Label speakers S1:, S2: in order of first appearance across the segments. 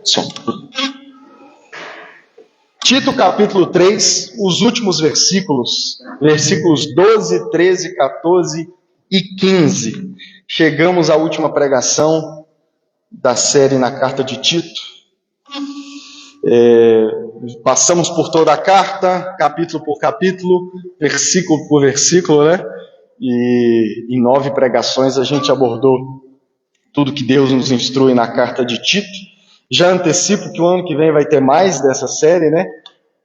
S1: Som. Tito capítulo 3, os últimos versículos 12, 13, 14 e 15. Chegamos à última pregação da série na carta de Tito. Passamos por toda a carta, capítulo por capítulo, versículo por versículo, né? E em 9 pregações a gente abordou tudo que Deus nos instrui na carta de Tito. Já antecipo que o ano que vem vai ter mais dessa série, né?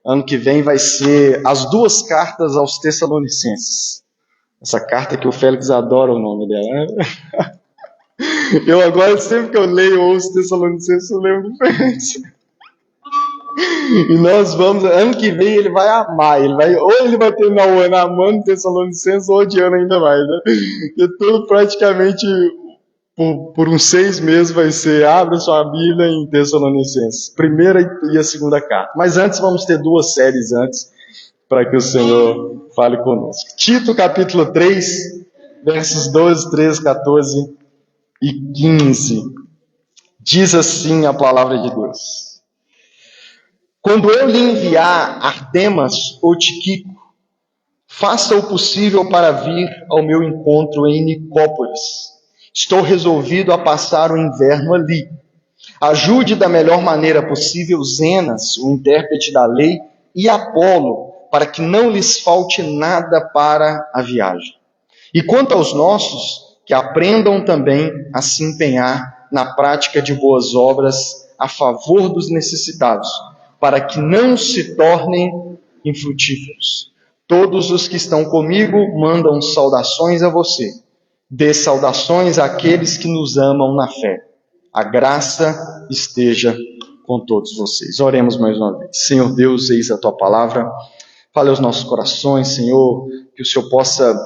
S1: Ano que vem vai ser as 2 cartas aos Tessalonicenses. Essa carta que o Félix adora o nome dela, né? Eu agora, sempre que eu leio ou os Tessalonicenses, eu lembro diferente. E nós vamos, ano que vem ele vai amar, ou ele vai terminar o ano amando Tessalonicenses ou odiando ainda mais, né? Porque tudo praticamente por uns 6 meses vai ser, abra sua Bíblia em Tessalonicenses, primeira e a segunda carta. Mas antes vamos ter 2 séries antes, para que o Senhor fale conosco. Tito capítulo 3, versos 12, 13, 14 e 15. Diz assim a palavra de Deus: quando eu lhe enviar Artemas ou Tíquico, faça o possível para vir ao meu encontro em Nicópolis. Estou resolvido a passar o inverno ali. Ajude da melhor maneira possível Zenas, o intérprete da lei, e Apolo, para que não lhes falte nada para a viagem. E quanto aos nossos, que aprendam também a se empenhar na prática de boas obras a favor dos necessitados, para que não se tornem infrutíferos. Todos os que estão comigo mandam saudações a você. Dê saudações àqueles que nos amam na fé. A graça esteja com todos vocês. Oremos mais uma vez. Senhor Deus, eis a tua palavra. Fale aos nossos corações, Senhor, que o Senhor possa,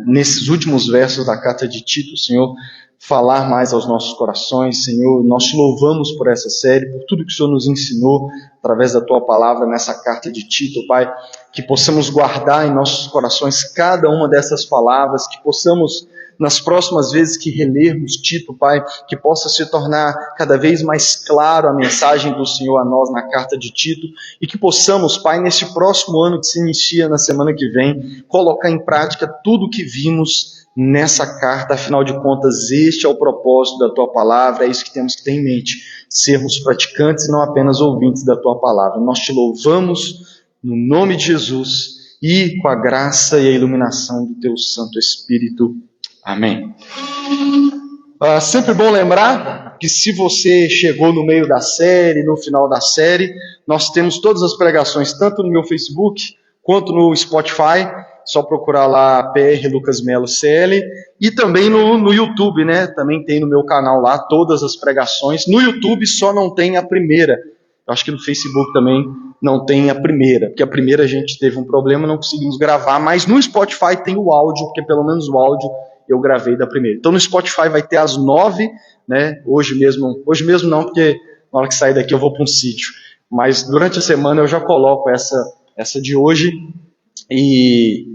S1: nesses últimos versos da carta de Tito, Senhor, falar mais aos nossos corações, Senhor. Nós te louvamos por essa série, por tudo que o Senhor nos ensinou através da tua palavra nessa carta de Tito, Pai, que possamos guardar em nossos corações cada uma dessas palavras, que possamos, nas próximas vezes que relermos Tito, Pai, que possa se tornar cada vez mais claro a mensagem do Senhor a nós na carta de Tito, e que possamos, Pai, nesse próximo ano que se inicia na semana que vem, colocar em prática tudo que vimos nessa carta. Afinal de contas, este é o propósito da tua palavra, é isso que temos que ter em mente, sermos praticantes e não apenas ouvintes da tua palavra. Nós te louvamos no nome de Jesus e com a graça e a iluminação do teu Santo Espírito. Amém. Sempre bom lembrar que se você chegou no meio da série, no final da série, nós temos todas as pregações, tanto no meu Facebook quanto no Spotify. Só procurar lá PR Lucas Melo CL, e também no YouTube, né? Também tem no meu canal lá todas as pregações. No YouTube só não tem a primeira. Eu acho que no Facebook também não tem a primeira, porque a primeira a gente teve um problema, não conseguimos gravar, mas no Spotify tem o áudio, porque pelo menos o áudio eu gravei da primeira. Então no Spotify vai ter às 9, né? Hoje mesmo não, porque na hora que sair daqui eu vou para um sítio. Mas durante a semana eu já coloco essa de hoje, e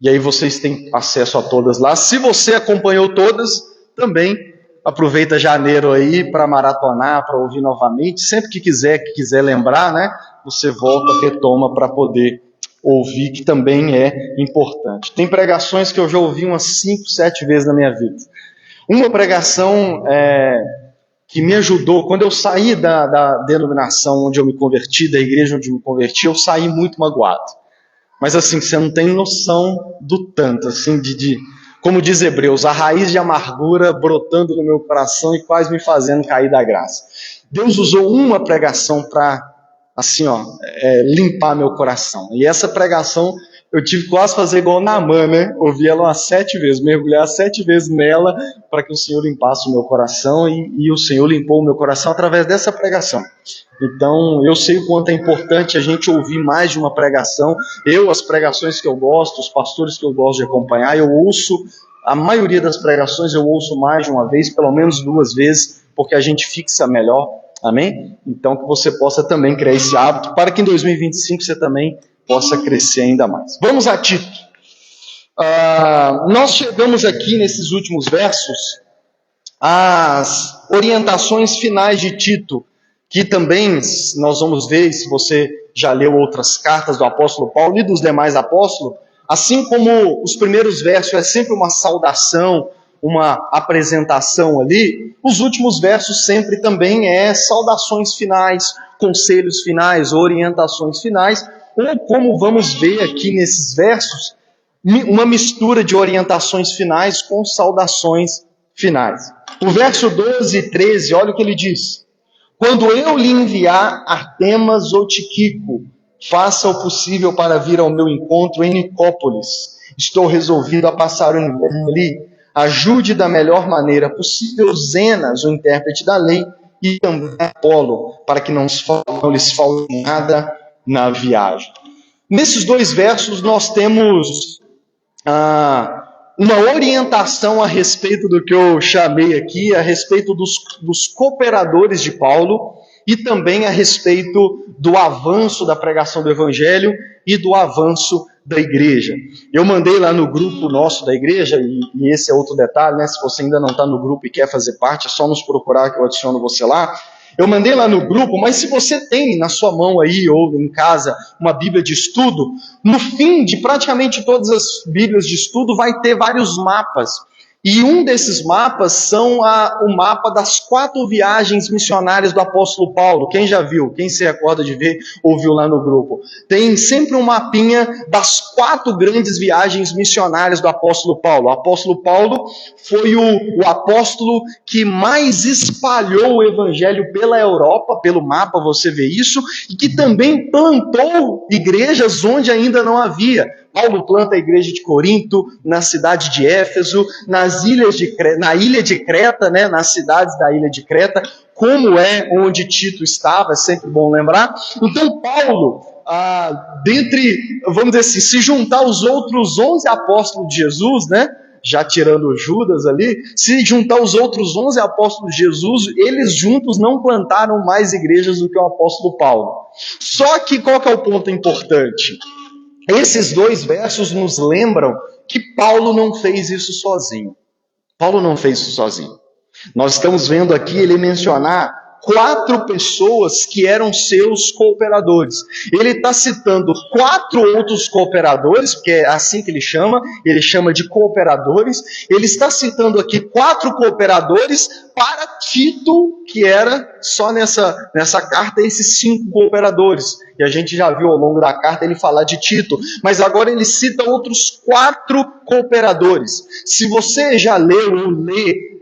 S1: aí vocês têm acesso a todas lá. Se você acompanhou todas, também aproveita janeiro aí para maratonar, para ouvir novamente. Sempre que quiser lembrar, né, você volta, retoma para poder ouvir, que também é importante. Tem pregações que eu já ouvi umas 5, 7 vezes na minha vida. Uma pregação que me ajudou, quando eu saí da denominação onde eu me converti, da igreja onde eu me converti, eu saí muito magoado. Mas assim, você não tem noção do tanto, assim, como diz Hebreus, a raiz de amargura brotando no meu coração e quase me fazendo cair da graça. Deus usou uma pregação para, assim, limpar meu coração. E essa pregação eu tive quase fazer igual Naamã, né? Ouvi ela umas 7 vezes, mergulhar 7 vezes nela para que o Senhor limpasse o meu coração, e o Senhor limpou o meu coração através dessa pregação. Então, eu sei o quanto é importante a gente ouvir mais de uma pregação. As pregações que eu gosto, os pastores que eu gosto de acompanhar, eu ouço, a maioria das pregações eu ouço mais de uma vez, pelo menos 2 vezes, porque a gente fixa melhor, amém? Então, que você possa também criar esse hábito, para que em 2025 você também possa crescer ainda mais. Vamos a Tito. Nós chegamos aqui nesses últimos versos as orientações finais de Tito, que também nós vamos ver, se você já leu outras cartas do apóstolo Paulo e dos demais apóstolos, assim como os primeiros versos é sempre uma saudação, uma apresentação ali, os últimos versos sempre também é saudações finais, conselhos finais, orientações finais, ou como vamos ver aqui nesses versos, uma mistura de orientações finais com saudações finais. O verso 12 e 13, olha o que ele diz. Quando eu lhe enviar Artemas ou Tiquico, faça o possível para vir ao meu encontro em Nicópolis. Estou resolvido a passar o inverno ali. Ajude da melhor maneira possível Zenas, o intérprete da lei, e também Apolo, para que não lhes falte nada na viagem. Nesses dois versos nós temos uma orientação a respeito do que eu chamei aqui, a respeito dos cooperadores de Paulo e também a respeito do avanço da pregação do Evangelho e do avanço da igreja. Eu mandei lá no grupo nosso da igreja, e esse é outro detalhe, né? Se você ainda não está no grupo e quer fazer parte, é só nos procurar que eu adiciono você lá. Eu mandei lá no grupo, mas se você tem na sua mão aí, ou em casa, uma Bíblia de estudo, no fim de praticamente todas as Bíblias de estudo vai ter vários mapas. E um desses mapas são o mapa das 4 viagens missionárias do apóstolo Paulo. Quem já viu? Quem se recorda de ver ou viu lá no grupo? Tem sempre um mapinha das 4 grandes viagens missionárias do apóstolo Paulo. O apóstolo Paulo foi o apóstolo que mais espalhou o evangelho pela Europa, pelo mapa você vê isso, e que também plantou igrejas onde ainda não havia. Paulo planta a igreja de Corinto, na cidade de Éfeso, na ilha de Creta, né, nas cidades da ilha de Creta, como é onde Tito estava, é sempre bom lembrar. Então Paulo, vamos dizer assim, se juntar os outros 11 apóstolos de Jesus, né, já tirando Judas ali, se juntar os outros 11 apóstolos de Jesus, eles juntos não plantaram mais igrejas do que o apóstolo Paulo. Só que qual que é o ponto importante? Esses 2 versos nos lembram que Paulo não fez isso sozinho. Paulo não fez isso sozinho. Nós estamos vendo aqui ele mencionar 4 pessoas que eram seus cooperadores. Ele está citando 4 outros cooperadores, porque é assim que ele chama de cooperadores. Ele está citando aqui 4 cooperadores para Tito, que era só nessa carta esses 5 cooperadores. E a gente já viu ao longo da carta ele falar de Tito. Mas agora ele cita outros 4 cooperadores. Se você já leu ou lê,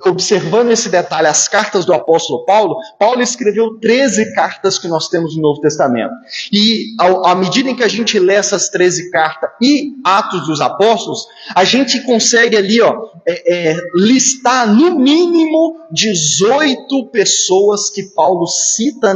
S1: observando esse detalhe, as cartas do apóstolo Paulo, Paulo escreveu 13 cartas que nós temos no Novo Testamento. E à medida em que a gente lê essas 13 cartas e Atos dos Apóstolos, a gente consegue ali listar no mínimo 18 pessoas que Paulo cita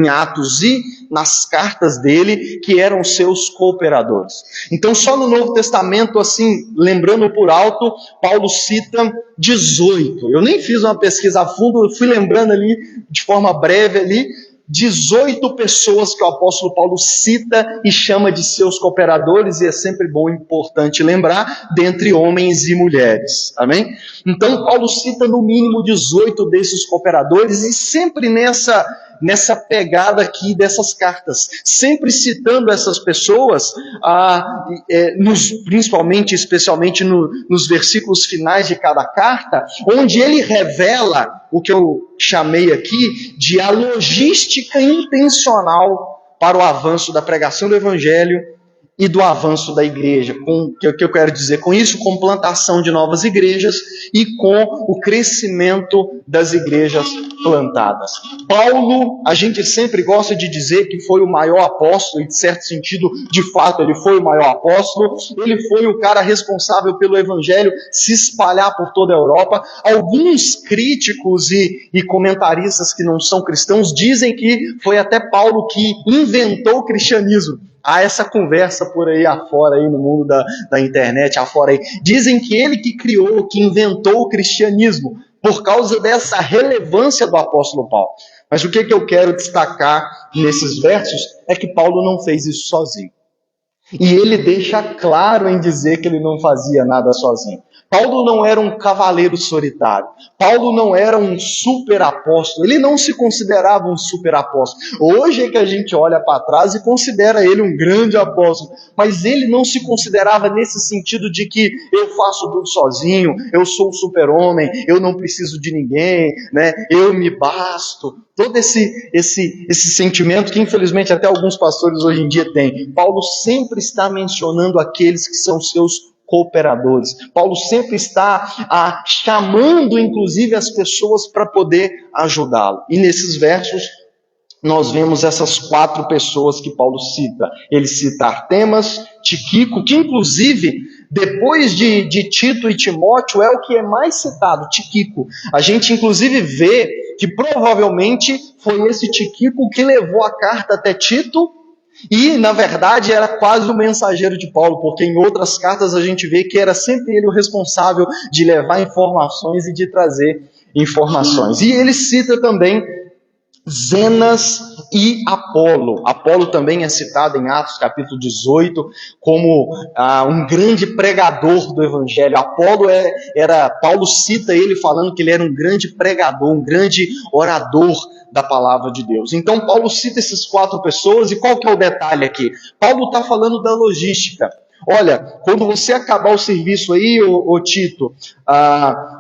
S1: em Atos e nas cartas dele, que eram seus cooperadores. Então só no Novo Testamento, assim, lembrando por alto, Paulo cita 18. Eu nem fiz uma pesquisa a fundo, eu fui lembrando ali, de forma breve ali, 18 pessoas que o apóstolo Paulo cita e chama de seus cooperadores, e é sempre bom e importante lembrar, dentre homens e mulheres. Amém? Então Paulo cita no mínimo 18 desses cooperadores, e sempre nessa pegada aqui dessas cartas, sempre citando essas pessoas, principalmente, especialmente nos versículos finais de cada carta, onde ele revela o que eu chamei aqui de a logística intencional para o avanço da pregação do Evangelho e do avanço da igreja. O que eu quero dizer com isso? Com plantação de novas igrejas e com o crescimento das igrejas plantadas. Paulo, a gente sempre gosta de dizer que foi o maior apóstolo, e de certo sentido, de fato, ele foi o maior apóstolo. Ele foi o cara responsável pelo evangelho se espalhar por toda a Europa. Alguns críticos e comentaristas que não são cristãos dizem que foi até Paulo que inventou o cristianismo. Há essa conversa por aí afora, aí no mundo da internet, afora aí. Dizem que ele que criou, que inventou o cristianismo, por causa dessa relevância do apóstolo Paulo. Mas o que eu quero destacar nesses versos é que Paulo não fez isso sozinho. E ele deixa claro em dizer que ele não fazia nada sozinho. Paulo não era um cavaleiro solitário. Paulo não era um super apóstolo. Ele não se considerava um super apóstolo. Hoje é que a gente olha para trás e considera ele um grande apóstolo. Mas ele não se considerava nesse sentido de que eu faço tudo sozinho, eu sou um super-homem, eu não preciso de ninguém, né? Eu me basto. Todo esse sentimento que infelizmente até alguns pastores hoje em dia têm. Paulo sempre está mencionando aqueles que são seus cooperadores. Paulo sempre está chamando, inclusive, as pessoas para poder ajudá-lo. E nesses versos, nós vemos essas 4 pessoas que Paulo cita. Ele cita Artemas, Tíquico, que inclusive, depois de Tito e Timóteo, é o que é mais citado, Tíquico. A gente inclusive vê que provavelmente foi esse Tíquico que levou a carta até Tito, e, na verdade, era quase o mensageiro de Paulo, porque em outras cartas a gente vê que era sempre ele o responsável de levar informações e de trazer informações. E ele cita também Zenas e Apolo. Apolo também é citado em Atos capítulo 18 como um grande pregador do evangelho. Apolo Paulo cita ele falando que ele era um grande pregador, um grande orador da palavra de Deus. Então Paulo cita essas 4 pessoas, e qual que é o detalhe aqui? Paulo está falando da logística. Olha, quando você acabar o serviço aí, ô Tito,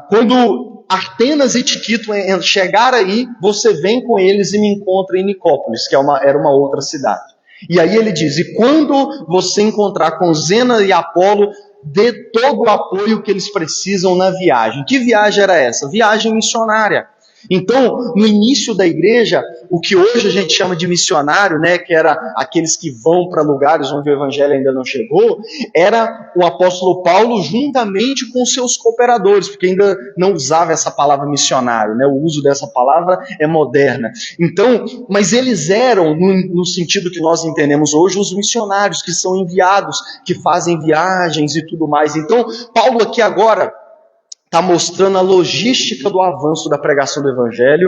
S1: quando Artemas e Tíquico chegar aí, você vem com eles e me encontra em Nicópolis, que era uma outra cidade. E aí ele diz, e quando você encontrar com Zenas e Apolo, dê todo o apoio que eles precisam na viagem. Que viagem era essa? Viagem missionária. Então, no início da igreja, o que hoje a gente chama de missionário, né, que era aqueles que vão para lugares onde o evangelho ainda não chegou, era o apóstolo Paulo juntamente com seus cooperadores, porque ainda não usava essa palavra missionário, né, o uso dessa palavra é moderna. Então, mas eles eram, no sentido que nós entendemos hoje, os missionários que são enviados, que fazem viagens e tudo mais. Então, Paulo aqui agora está mostrando a logística do avanço da pregação do evangelho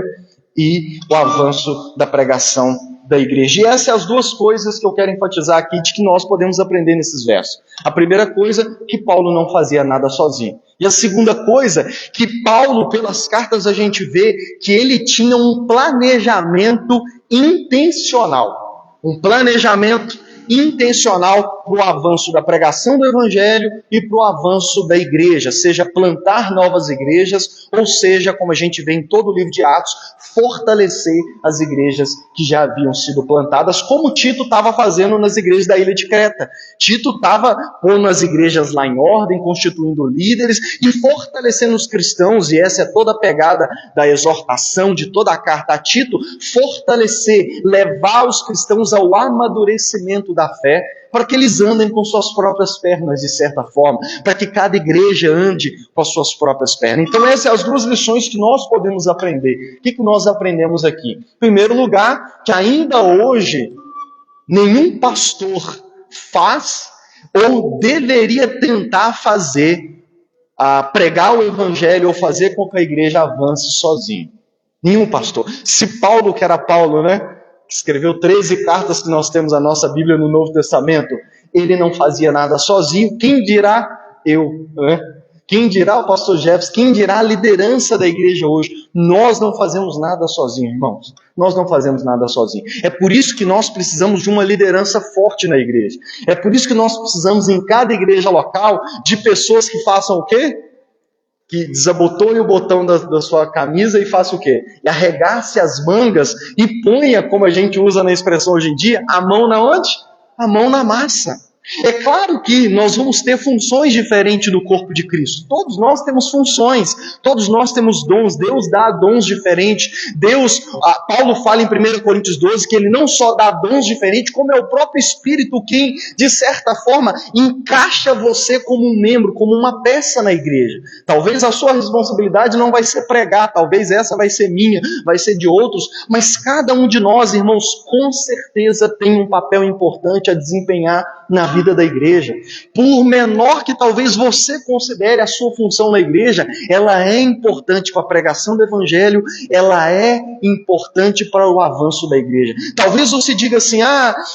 S1: e o avanço da pregação da igreja. E essas são as 2 coisas que eu quero enfatizar aqui, de que nós podemos aprender nesses versos. A primeira coisa, que Paulo não fazia nada sozinho. E a segunda coisa, que Paulo, pelas cartas, a gente vê que ele tinha um planejamento intencional. Um planejamento intencional para o avanço da pregação do evangelho e para o avanço da igreja, seja plantar novas igrejas, ou seja, como a gente vê em todo o livro de Atos, fortalecer as igrejas que já haviam sido plantadas, como Tito estava fazendo nas igrejas da ilha de Creta. Tito estava pondo as igrejas lá em ordem, constituindo líderes e fortalecendo os cristãos, e essa é toda a pegada da exortação de toda a carta a Tito, fortalecer, levar os cristãos ao amadurecimento da fé, para que eles andem com suas próprias pernas, de certa forma, para que cada igreja ande com as suas próprias pernas. Então essas são as 2 lições que nós podemos aprender. O que nós aprendemos aqui? Em primeiro lugar, que ainda hoje, nenhum pastor faz ou deveria tentar fazer, pregar o evangelho ou fazer com que a igreja avance sozinho. Nenhum pastor. Se Paulo, que era Paulo, né, que escreveu 13 cartas que nós temos na nossa Bíblia no Novo Testamento, ele não fazia nada sozinho, quem dirá eu, né? Quem dirá o pastor Jefferson, quem dirá a liderança da igreja hoje? Nós não fazemos nada sozinhos, irmãos. Nós não fazemos nada sozinhos. É por isso que nós precisamos de uma liderança forte na igreja. É por isso que nós precisamos, em cada igreja local, de pessoas que façam o quê? Que desabotoe o botão da sua camisa e faça o quê? E arregace as mangas e ponha, como a gente usa na expressão hoje em dia, a mão na onde? A mão na massa. É claro que nós vamos ter funções diferentes no corpo de Cristo. Todos nós temos funções, todos nós temos dons, Deus dá dons diferentes. Paulo fala em 1 Coríntios 12 que ele não só dá dons diferentes, como é o próprio Espírito quem, de certa forma, encaixa você como um membro, como uma peça na igreja. Talvez a sua responsabilidade não vai ser pregar, talvez essa vai ser minha, vai ser de outros, mas cada um de nós, irmãos, com certeza tem um papel importante a desempenhar na vida da igreja. Por menor que talvez você considere a sua função na igreja, ela é importante para a pregação do evangelho, ela é importante para o avanço da igreja. Talvez você diga assim,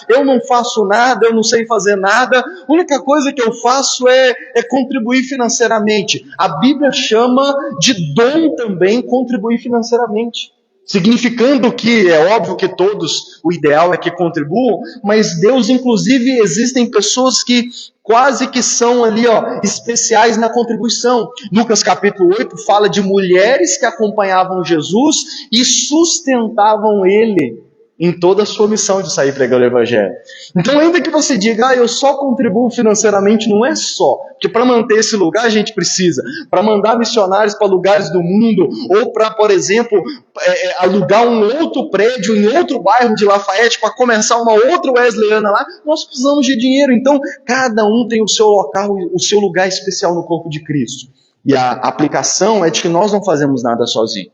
S1: eu não faço nada, eu não sei fazer nada, a única coisa que eu faço é contribuir financeiramente. A Bíblia chama de dom também contribuir financeiramente. Significando que é óbvio que todos, o ideal é que contribuam, mas Deus, inclusive, existem pessoas que quase que são ali, especiais na contribuição. Lucas capítulo 8 fala de mulheres que acompanhavam Jesus e sustentavam ele em toda a sua missão de sair pregando o evangelho. Então, ainda que você diga, eu só contribuo financeiramente, não é só. Porque para manter esse lugar a gente precisa. Para mandar missionários para lugares do mundo, ou para, por exemplo, alugar um outro prédio em outro bairro de Lafayette para começar uma outra Wesleyana lá, nós precisamos de dinheiro. Então, cada um tem o seu local, o seu lugar especial no corpo de Cristo. E a aplicação é de que nós não fazemos nada sozinho.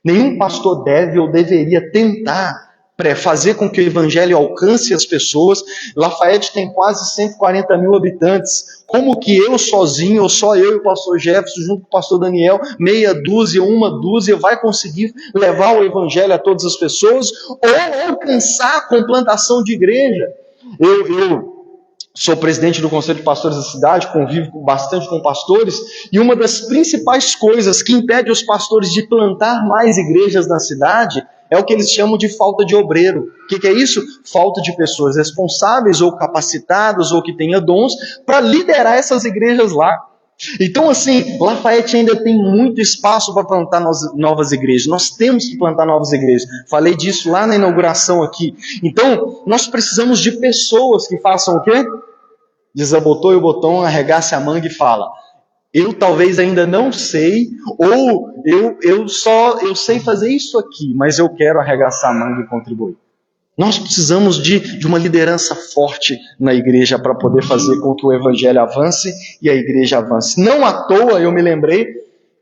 S1: Nenhum pastor deve ou deveria tentar fazer com que o evangelho alcance as pessoas. Lafayette tem quase 140 mil habitantes. Como que eu sozinho, ou só eu e o pastor Jefferson, junto com o pastor Daniel, meia dúzia, uma dúzia, vai conseguir levar o evangelho a todas as pessoas? Ou alcançar com plantação de igreja? Eu sou presidente do Conselho de Pastores da cidade, convivo bastante com pastores, e uma das principais coisas que impede os pastores de plantar mais igrejas na cidade é o que eles chamam de falta de obreiro. O que é isso? Falta de pessoas responsáveis ou capacitadas ou que tenham dons para liderar essas igrejas lá. Então, assim, Lafayette ainda tem muito espaço para plantar novas igrejas. Nós temos que plantar novas igrejas. Falei disso lá na inauguração aqui. Então, nós precisamos de pessoas que façam o quê? Desabotou o botão, arregace a manga e fala: eu talvez ainda não sei, ou eu sei fazer isso aqui, mas eu quero arregaçar a manga e contribuir. Nós precisamos de uma liderança forte na igreja para poder fazer com que o evangelho avance e a igreja avance. Não à toa eu me lembrei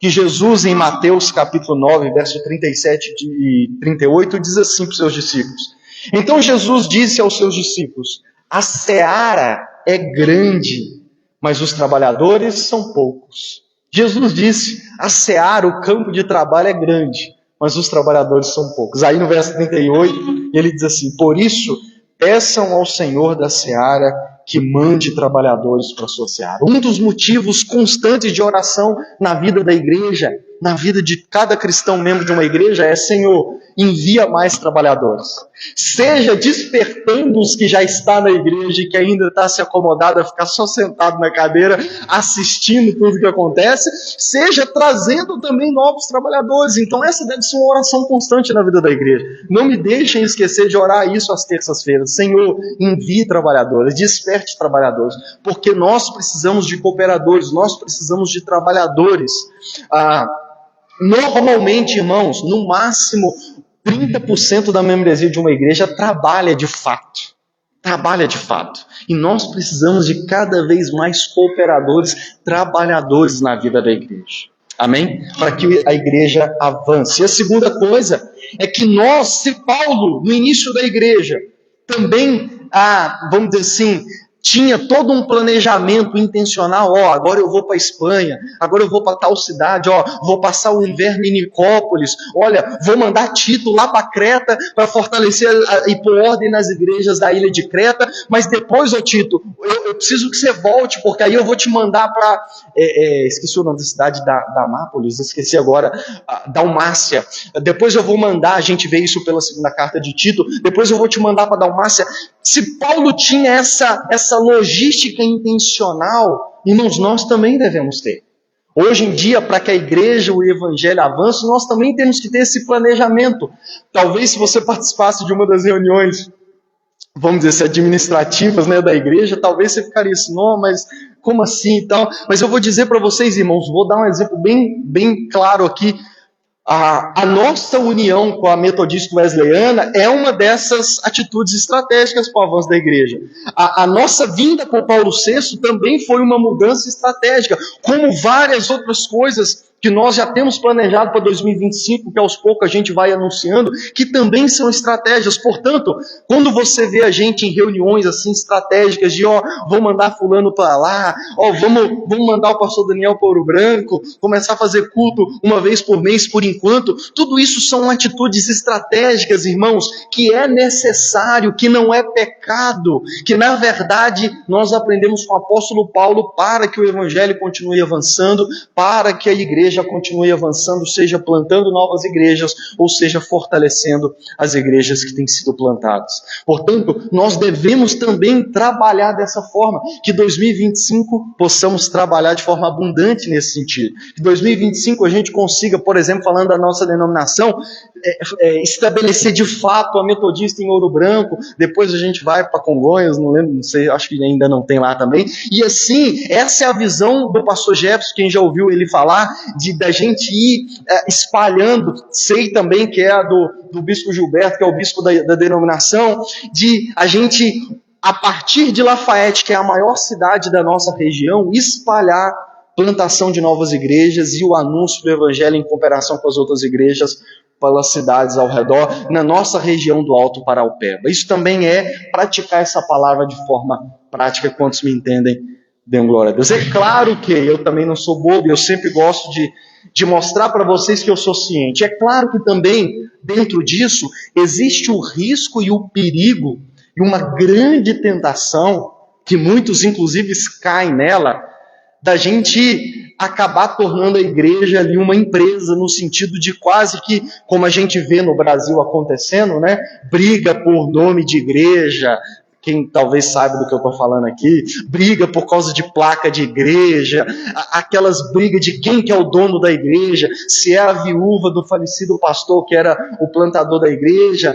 S1: que Jesus, em Mateus capítulo 9, verso 37 e 38, diz assim para os seus discípulos. Então Jesus disse aos seus discípulos: a seara é grande, mas os trabalhadores são poucos. Jesus disse, a seara, o campo de trabalho é grande, mas os trabalhadores são poucos. Aí no verso 38, ele diz assim: por isso, peçam ao Senhor da seara que mande trabalhadores para a sua seara. Um dos motivos constantes de oração na vida da igreja, na vida de cada cristão membro de uma igreja é: Senhor, envia mais trabalhadores. Seja despertando os que já estão na igreja e que ainda está se acomodado a ficar só sentado na cadeira, assistindo tudo que acontece, seja trazendo também novos trabalhadores. Então essa deve ser uma oração constante na vida da igreja. Não me deixem esquecer de orar isso às terças-feiras. Senhor, envie trabalhadores, desperte trabalhadores, porque nós precisamos de cooperadores, nós precisamos de trabalhadores. Normalmente, irmãos, no máximo 30% da membresia de uma igreja trabalha de fato. Trabalha de fato. E nós precisamos de cada vez mais cooperadores, trabalhadores na vida da igreja. Amém? Para que a igreja avance. E a segunda coisa é que nós, se Paulo, no início da igreja, também, vamos dizer assim, tinha todo um planejamento intencional, agora eu vou para a Espanha, agora eu vou para tal cidade, vou passar o inverno em Nicópolis, olha, vou mandar Tito lá para Creta para fortalecer e pôr ordem nas igrejas da ilha de Creta, mas depois, Tito, eu preciso que você volte, porque aí eu vou te mandar para, esqueci o nome da cidade, Damápolis, esqueci agora, Dalmácia, depois eu vou mandar, a gente vê isso pela segunda carta de Tito, depois eu vou te mandar para Dalmácia. Se Paulo tinha essa logística intencional, irmãos, nós também devemos ter. Hoje em dia, para que a igreja, o evangelho avance, nós também temos que ter esse planejamento. Talvez se você participasse de uma das reuniões, vamos dizer, administrativas, né, da igreja, talvez você ficaria assim, não, mas como assim e tal? Mas eu vou dizer para vocês, irmãos, vou dar um exemplo bem claro aqui. A nossa união com a Metodista Wesleyana é uma dessas atitudes estratégicas para o avanço da igreja. A nossa vinda com Paulo VI também foi uma mudança estratégica, como várias outras coisas que nós já temos planejado para 2025, que aos poucos a gente vai anunciando, que também são estratégias. Portanto, quando você vê a gente em reuniões assim estratégicas de, vou mandar fulano para lá, vamos mandar o pastor Daniel para Ouro Branco, começar a fazer culto uma vez por mês por enquanto, tudo isso são atitudes estratégicas, irmãos, que é necessário, que não é pecado, que na verdade nós aprendemos com o apóstolo Paulo para que o evangelho continue avançando, para que a igreja continue avançando, seja plantando novas igrejas, ou seja fortalecendo as igrejas que têm sido plantadas. Portanto, nós devemos também trabalhar dessa forma, que 2025 possamos trabalhar de forma abundante nesse sentido. Que 2025 a gente consiga, por exemplo, falando da nossa denominação, estabelecer de fato a metodista em Ouro Branco, depois a gente vai para Congonhas, não lembro, não sei, acho que ainda não tem lá também, e assim, essa é a visão do pastor Jefferson, quem já ouviu ele falar, da gente ir espalhando, sei também que é a do bispo Gilberto, que é o bispo da denominação, de a gente, a partir de Lafayette, que é a maior cidade da nossa região, espalhar plantação de novas igrejas e o anúncio do evangelho em comparação com as outras igrejas pelas cidades ao redor, na nossa região do Alto Paraupeba. Isso também é praticar essa palavra de forma prática. Quantos me entendem, dêem glória a Deus. É claro que eu também não sou bobo, eu sempre gosto de mostrar para vocês que eu sou ciente. É claro que também, dentro disso, existe o risco e o perigo e uma grande tentação, que muitos inclusive caem nela, da gente acabar tornando a igreja ali uma empresa, no sentido de quase que, como a gente vê no Brasil acontecendo, né? Briga por nome de igreja, quem talvez saiba do que eu estou falando aqui, briga por causa de placa de igreja, aquelas brigas de quem que é o dono da igreja, se é a viúva do falecido pastor que era o plantador da igreja.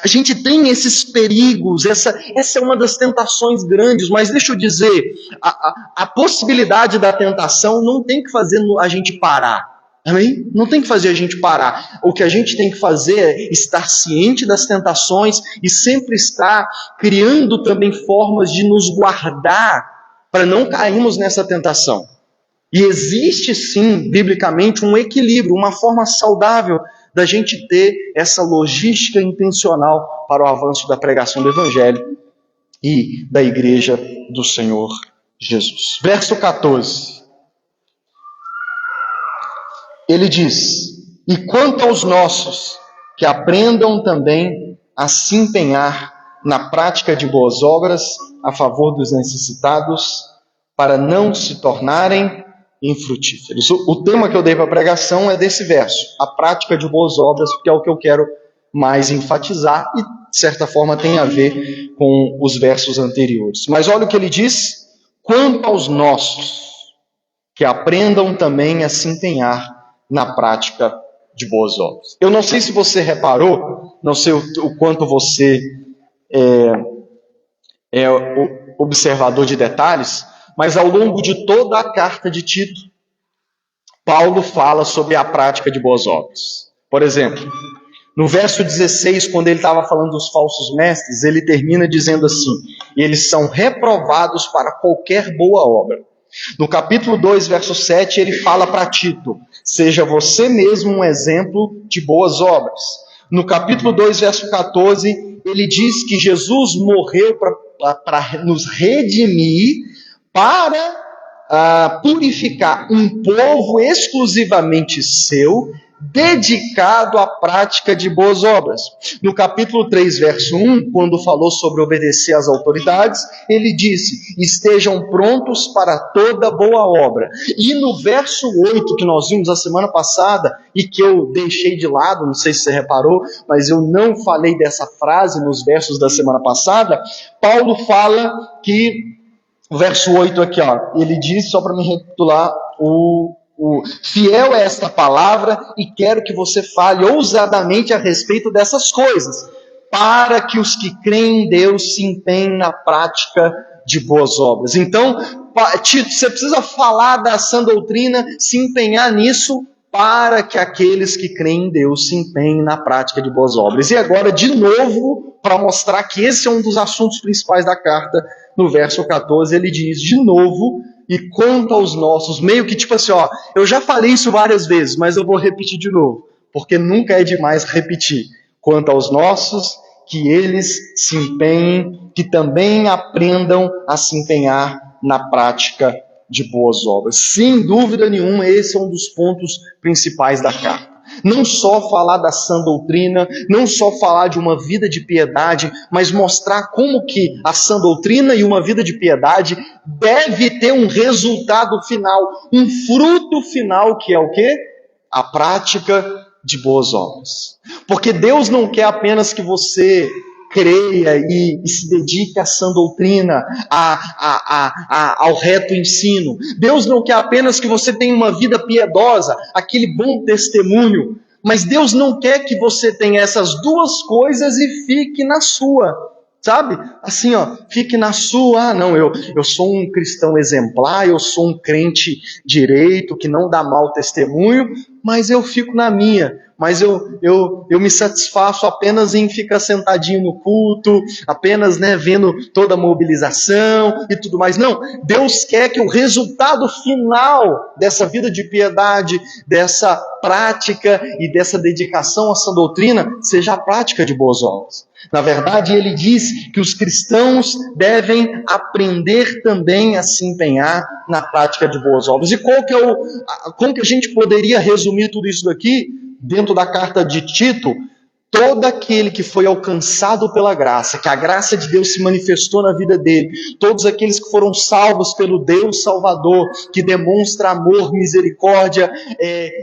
S1: A gente tem esses perigos, essa é uma das tentações grandes, mas deixa eu dizer, a possibilidade da tentação não tem que fazer a gente parar. Amém? Não tem que fazer a gente parar. O que a gente tem que fazer é estar ciente das tentações e sempre estar criando também formas de nos guardar para não cairmos nessa tentação. E existe sim, biblicamente, um equilíbrio, uma forma saudável da gente ter essa logística intencional para o avanço da pregação do Evangelho e da Igreja do Senhor Jesus. Verso 14. Ele diz: e quanto aos nossos, que aprendam também a se empenhar na prática de boas obras a favor dos necessitados, para não se tornarem infrutíferos. O tema que eu dei para a pregação é desse verso, a prática de boas obras, porque é o que eu quero mais enfatizar e, de certa forma, tem a ver com os versos anteriores. Mas olha o que ele diz: quanto aos nossos, que aprendam também a se empenhar na prática de boas obras. Eu não sei se você reparou, não sei o quanto você é observador de detalhes, mas ao longo de toda a carta de Tito, Paulo fala sobre a prática de boas obras. Por exemplo, no verso 16, quando ele estava falando dos falsos mestres, ele termina dizendo assim: eles são reprovados para qualquer boa obra. No capítulo 2, verso 7, ele fala para Tito: seja você mesmo um exemplo de boas obras. No capítulo 2, verso 14, ele diz que Jesus morreu para nos redimir, para purificar um povo exclusivamente seu, dedicado à prática de boas obras. No capítulo 3, verso 1, quando falou sobre obedecer às autoridades, ele disse: estejam prontos para toda boa obra. E no verso 8, que nós vimos a semana passada, e que eu deixei de lado, não sei se você reparou, mas eu não falei dessa frase nos versos da semana passada, Paulo fala que, o verso 8 aqui, ele diz, só para me recapitular, fiel é esta palavra e quero que você fale ousadamente a respeito dessas coisas, para que os que creem em Deus se empenhem na prática de boas obras. Então, Tito, você precisa falar da sã doutrina, se empenhar nisso, para que aqueles que creem em Deus se empenhem na prática de boas obras. E agora, de novo, para mostrar que esse é um dos assuntos principais da carta, no verso 14, ele diz de novo: e quanto aos nossos, meio que tipo assim, ó, eu já falei isso várias vezes, mas eu vou repetir de novo, porque nunca é demais repetir. Quanto aos nossos, que eles se empenhem, que também aprendam a se empenhar na prática de boas obras. Sem dúvida nenhuma, esse é um dos pontos principais da carta. Não só falar da sã doutrina, não só falar de uma vida de piedade, mas mostrar como que a sã doutrina e uma vida de piedade deve ter um resultado final, um fruto final, que é o quê? A prática de boas obras. Porque Deus não quer apenas que você creia e se dedique à sã doutrina, ao reto ensino. Deus não quer apenas que você tenha uma vida piedosa, aquele bom testemunho, mas Deus não quer que você tenha essas duas coisas e fique na sua, sabe? Assim, ó, fique na sua. Ah, não, eu sou um cristão exemplar, eu sou um crente direito, que não dá mau testemunho, mas eu fico na minha. Mas eu me satisfaço apenas em ficar sentadinho no culto, apenas, vendo toda a mobilização e tudo mais. Não, Deus quer que o resultado final dessa vida de piedade, dessa prática e dessa dedicação à sã doutrina, seja a prática de boas obras. Na verdade, ele diz que os cristãos devem aprender também a se empenhar na prática de boas obras. E como que a gente poderia resumir tudo isso daqui? Dentro da carta de Tito, todo aquele que foi alcançado pela graça, que a graça de Deus se manifestou na vida dele, todos aqueles que foram salvos pelo Deus Salvador, que demonstra amor, misericórdia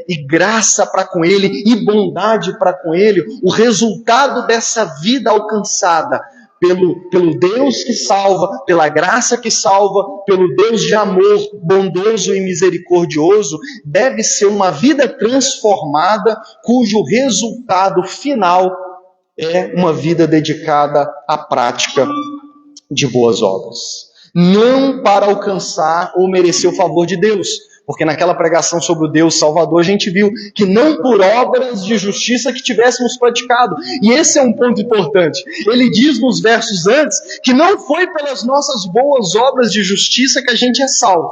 S1: e graça para com ele, e bondade para com ele, o resultado dessa vida alcançada pelo Deus que salva, pela graça que salva, pelo Deus de amor bondoso e misericordioso, deve ser uma vida transformada, cujo resultado final é uma vida dedicada à prática de boas obras. Não para alcançar ou merecer o favor de Deus, porque naquela pregação sobre o Deus Salvador, a gente viu que não por obras de justiça que tivéssemos praticado. E esse é um ponto importante. Ele diz nos versos antes que não foi pelas nossas boas obras de justiça que a gente é salvo.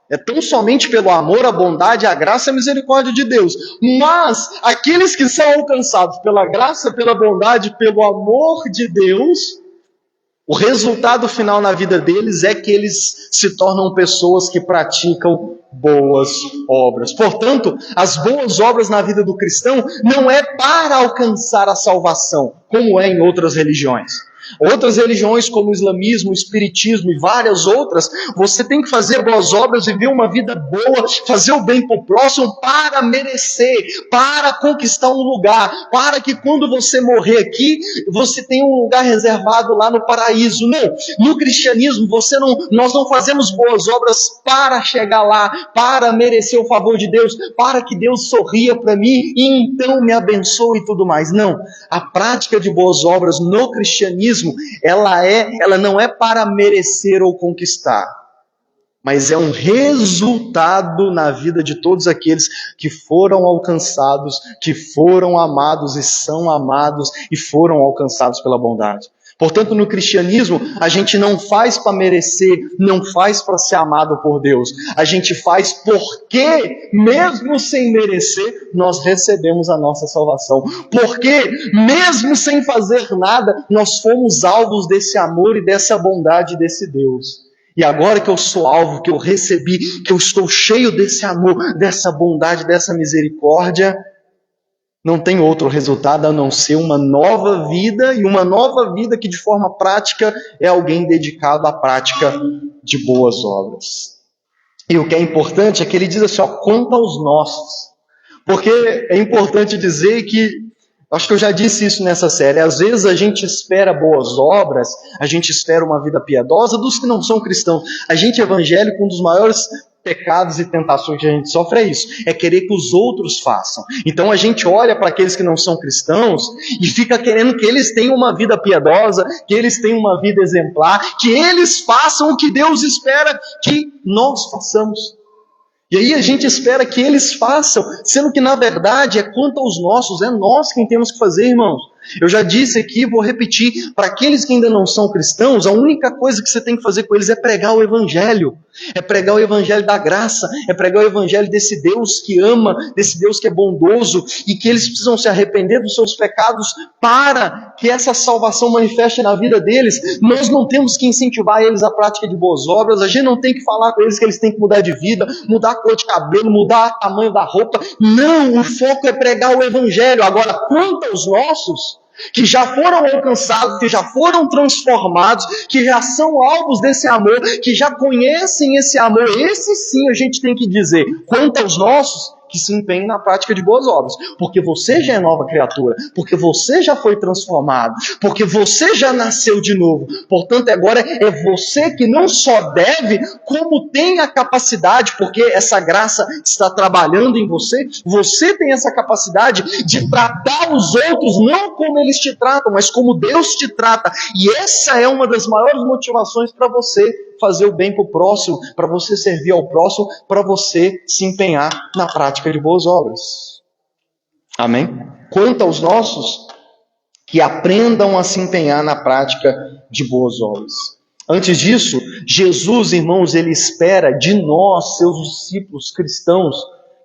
S1: É tão somente pelo amor, a bondade, a graça e a misericórdia de Deus. Mas aqueles que são alcançados pela graça, pela bondade, pelo amor de Deus, o resultado final na vida deles é que eles se tornam pessoas que praticam boas obras. Portanto, as boas obras na vida do cristão não é para alcançar a salvação, como é em outras religiões. Outras religiões como o islamismo, o espiritismo e várias outras, você tem que fazer boas obras, viver uma vida boa, fazer o bem para o próximo para merecer, para conquistar um lugar, para que quando você morrer aqui, você tenha um lugar reservado lá no paraíso. Não, no cristianismo nós não fazemos boas obras para chegar lá, para merecer o favor de Deus, para que Deus sorria para mim e então me abençoe e tudo mais. Não, a prática de boas obras no cristianismo, ela não é para merecer ou conquistar, mas é um resultado na vida de todos aqueles que foram alcançados, que foram amados e são amados e foram alcançados pela bondade. Portanto, no cristianismo, a gente não faz para merecer, não faz para ser amado por Deus. A gente faz porque, mesmo sem merecer, nós recebemos a nossa salvação. Porque, mesmo sem fazer nada, nós fomos alvos desse amor e dessa bondade desse Deus. E agora que eu sou alvo, que eu recebi, que eu estou cheio desse amor, dessa bondade, dessa misericórdia, não tem outro resultado a não ser uma nova vida, e uma nova vida que de forma prática é alguém dedicado à prática de boas obras. E o que é importante é que ele diz assim, quanto aos nossos. Porque é importante dizer que, acho que eu já disse isso nessa série, às vezes a gente espera boas obras, a gente espera uma vida piedosa dos que não são cristãos. A gente evangélico, um dos maiores pecados e tentações que a gente sofre é isso, é querer que os outros façam. Então a gente olha para aqueles que não são cristãos e fica querendo que eles tenham uma vida piedosa, que eles tenham uma vida exemplar, que eles façam o que Deus espera que nós façamos. E aí a gente espera que eles façam, sendo que na verdade é quanto aos nossos, é nós quem temos que fazer, irmãos. Eu já disse aqui, vou repetir, para aqueles que ainda não são cristãos, a única coisa que você tem que fazer com eles é pregar o evangelho. É pregar o evangelho da graça, é pregar o evangelho desse Deus que ama, desse Deus que é bondoso e que eles precisam se arrepender dos seus pecados para que essa salvação manifeste na vida deles. Nós não temos que incentivar eles à prática de boas obras, a gente não tem que falar com eles que eles têm que mudar de vida, mudar a cor de cabelo, mudar o tamanho da roupa. Não, o foco é pregar o evangelho. Agora, quanto aos nossos, que já foram alcançados, que já foram transformados, que já são alvos desse amor, que já conhecem esse amor, esse sim a gente tem que dizer, quanto aos nossos, que se empenhem na prática de boas obras, porque você já é nova criatura, porque você já foi transformado, porque você já nasceu de novo. Portanto, agora é você que não só deve, como tem a capacidade, porque essa graça está trabalhando em você, você tem essa capacidade de tratar os outros não como eles te tratam, mas como Deus te trata. E essa é uma das maiores motivações para você fazer o bem para o próximo, para você servir ao próximo, para você se empenhar na prática de boas obras. Amém? Quanto aos nossos, que aprendam a se empenhar na prática de boas obras. Antes disso, Jesus, irmãos, ele espera de nós, seus discípulos cristãos,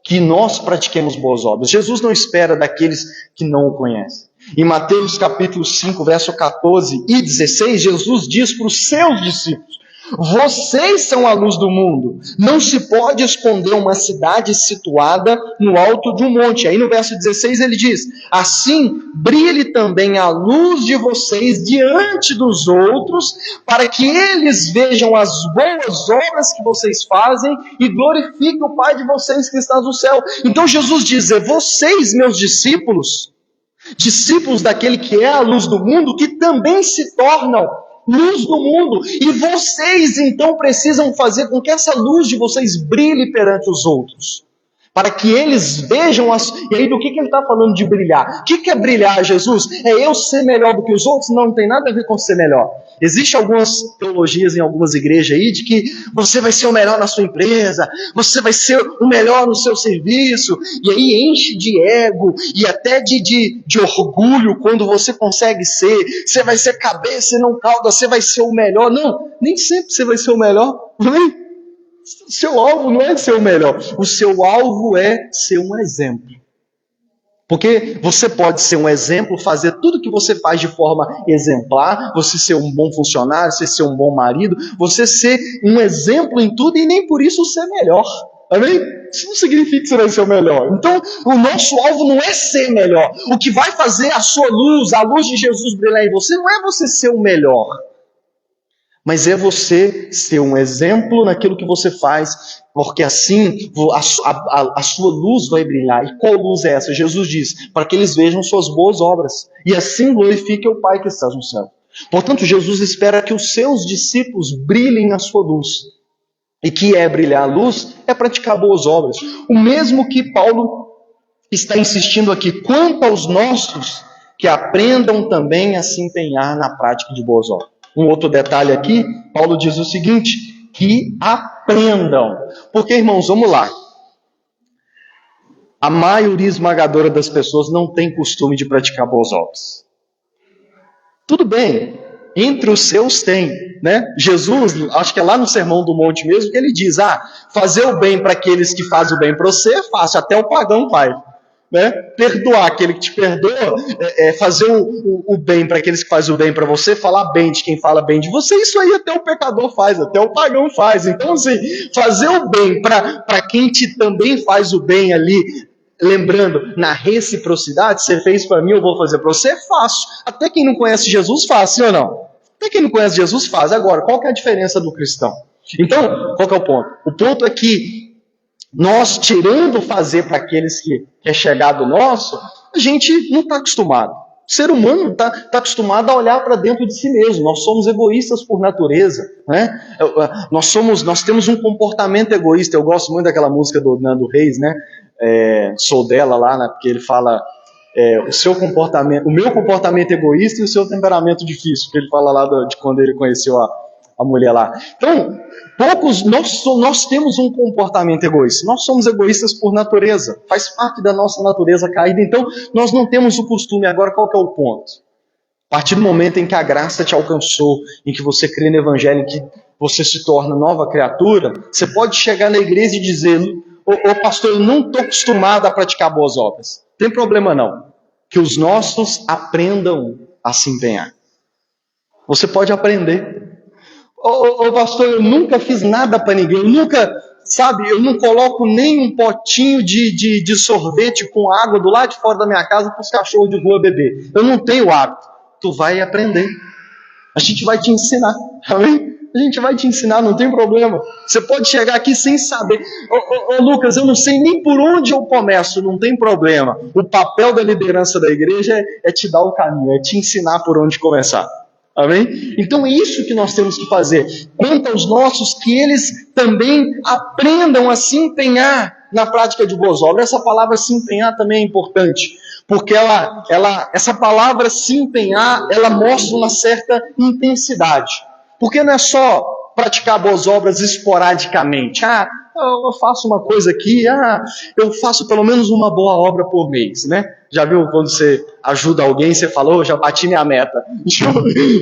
S1: que nós pratiquemos boas obras. Jesus não espera daqueles que não o conhecem. Em Mateus capítulo 5, verso 14 e 16, Jesus diz para os seus discípulos: vocês são a luz do mundo. Não se pode esconder uma cidade situada no alto de um monte. Aí no verso 16 ele diz: assim brilhe também a luz de vocês diante dos outros, para que eles vejam as boas obras que vocês fazem e glorifiquem o Pai de vocês que está no céu. Então Jesus diz: vocês, meus discípulos, discípulos daquele que é a luz do mundo, que também se tornam luz do mundo, e vocês então precisam fazer com que essa luz de vocês brilhe perante os outros, para que eles vejam E aí do que ele está falando de brilhar? O que é brilhar, Jesus? É eu ser melhor do que os outros? Não, não tem nada a ver com ser melhor. Existem algumas teologias em algumas igrejas aí de que você vai ser o melhor na sua empresa, você vai ser o melhor no seu serviço, e aí enche de ego e até de orgulho quando você consegue ser. Você vai ser cabeça e não cauda, você vai ser o melhor. Não, nem sempre você vai ser o melhor. O seu alvo não é ser o melhor, o seu alvo é ser um exemplo. Porque você pode ser um exemplo, fazer tudo que você faz de forma exemplar, você ser um bom funcionário, você ser um bom marido, você ser um exemplo em tudo e nem por isso ser melhor. Amém? Isso não significa que você vai ser o melhor. Então, o nosso alvo não é ser melhor. O que vai fazer a sua luz, a luz de Jesus brilhar em você, não é você ser o melhor, mas é você ser um exemplo naquilo que você faz, porque assim a sua luz vai brilhar. E qual luz é essa? Jesus diz: para que eles vejam suas boas obras, e assim glorifique o Pai que está no céu. Portanto, Jesus espera que os seus discípulos brilhem na sua luz. E que é brilhar a luz? É praticar boas obras. O mesmo que Paulo está insistindo aqui: quanto aos nossos, que aprendam também a se empenhar na prática de boas obras. Um outro detalhe aqui, Paulo diz o seguinte: que aprendam. Porque, irmãos, vamos lá. A maioria esmagadora das pessoas não tem costume de praticar boas obras. Tudo bem, entre os seus tem, né? Jesus, acho que é lá no Sermão do Monte mesmo, que ele diz: fazer o bem para aqueles que fazem o bem para você é fácil, até o pagão faz. Né? Perdoar aquele que te perdoa, fazer o bem para aqueles que fazem o bem para você, falar bem de quem fala bem de você, isso aí até o pecador faz, até o pagão faz. Então, assim, fazer o bem para quem te também faz o bem ali, lembrando, na reciprocidade, você fez para mim, eu vou fazer para você, é fácil. Até quem não conhece Jesus faz, sim ou não? Até quem não conhece Jesus faz. Agora, qual que é a diferença do cristão? Então, qual que é o ponto? O ponto é que nós, tirando fazer para aqueles que é chegado nosso, a gente não está acostumado. O ser humano está acostumado a olhar para dentro de si mesmo. Nós somos egoístas por natureza. Né? Nós temos um comportamento egoísta. Eu gosto muito daquela música do Nando Reis, né? Sou dela lá, né? Porque ele fala o meu comportamento egoísta e o seu temperamento difícil. Que ele fala lá de quando ele conheceu a mulher lá. Então, nós temos um comportamento egoísta. Nós somos egoístas por natureza. Faz parte da nossa natureza caída. Então, nós não temos o costume. Agora, qual que é o ponto? A partir do momento em que a graça te alcançou, em que você crê no Evangelho, em que você se torna nova criatura, você pode chegar na igreja e dizer: ô pastor, eu não estou acostumado a praticar boas obras. Não tem problema não. Que os nossos aprendam a se empenhar. Você pode aprender. Ô pastor, eu nunca fiz nada para ninguém, eu não coloco nem um potinho de sorvete com água do lado de fora da minha casa para os cachorros de rua beber. Eu não tenho hábito. Tu vai aprender. A gente vai te ensinar. Amém? A gente vai te ensinar, não tem problema. Você pode chegar aqui sem saber. Ô Lucas, eu não sei nem por onde eu começo, não tem problema. O papel da liderança da igreja é te dar o caminho, é te ensinar por onde começar. Amém? Então é isso que nós temos que fazer. Quanto aos nossos, que eles também aprendam a se empenhar na prática de boas obras. Essa palavra se empenhar também é importante, porque essa palavra se empenhar, ela mostra uma certa intensidade. Porque não é só praticar boas obras esporadicamente. Eu faço uma coisa aqui, eu faço pelo menos uma boa obra por mês, né? Já viu quando você ajuda alguém, você falou, já bati minha meta,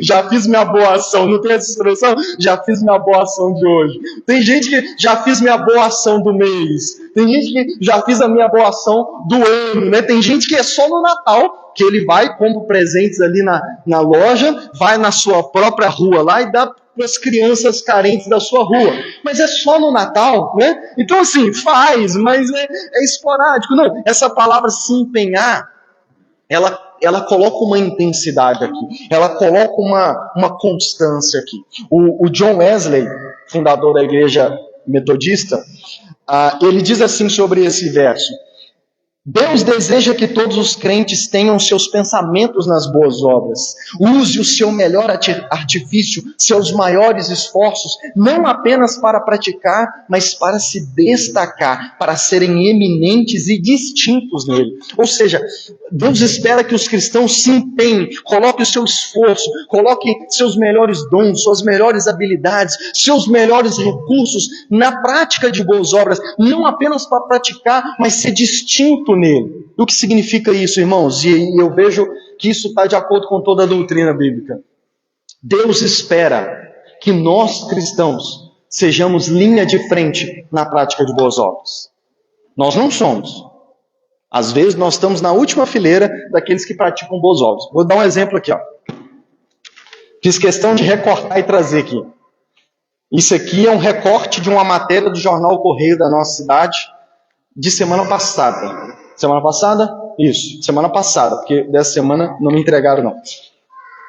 S1: já fiz minha boa ação, não tem essa expressão? Já fiz minha boa ação de hoje. Tem gente que já fiz minha boa ação do mês, tem gente que já fiz a minha boa ação do ano, né? Tem gente que é só no Natal, que ele vai, compra presentes ali na loja, vai na sua própria rua lá e dá para as crianças carentes da sua rua. Mas é só no Natal, né? Então assim, faz, mas é esporádico. Não, essa palavra se empenhar, ela coloca uma intensidade aqui. Ela coloca uma constância aqui. O John Wesley, fundador da igreja metodista, ele diz assim sobre esse verso: Deus deseja que todos os crentes tenham seus pensamentos nas boas obras. Use o seu melhor artifício, seus maiores esforços, não apenas para praticar, mas para se destacar, para serem eminentes e distintos nele. Ou seja, Deus espera que os cristãos se empenhem, coloquem o seu esforço, coloquem seus melhores dons, suas melhores habilidades, seus melhores recursos na prática de boas obras, não apenas para praticar, mas ser distinto nele. O que significa isso, irmãos? E eu vejo que isso está de acordo com toda a doutrina bíblica. Deus espera que nós, cristãos, sejamos linha de frente na prática de boas obras. Nós não somos. Às vezes nós estamos na última fileira daqueles que praticam boas obras. Vou dar um exemplo aqui. Fiz questão de recortar e trazer aqui. Isso aqui é um recorte de uma matéria do jornal Correio da nossa cidade de semana passada. Semana passada? Isso, semana passada, porque dessa semana não me entregaram não.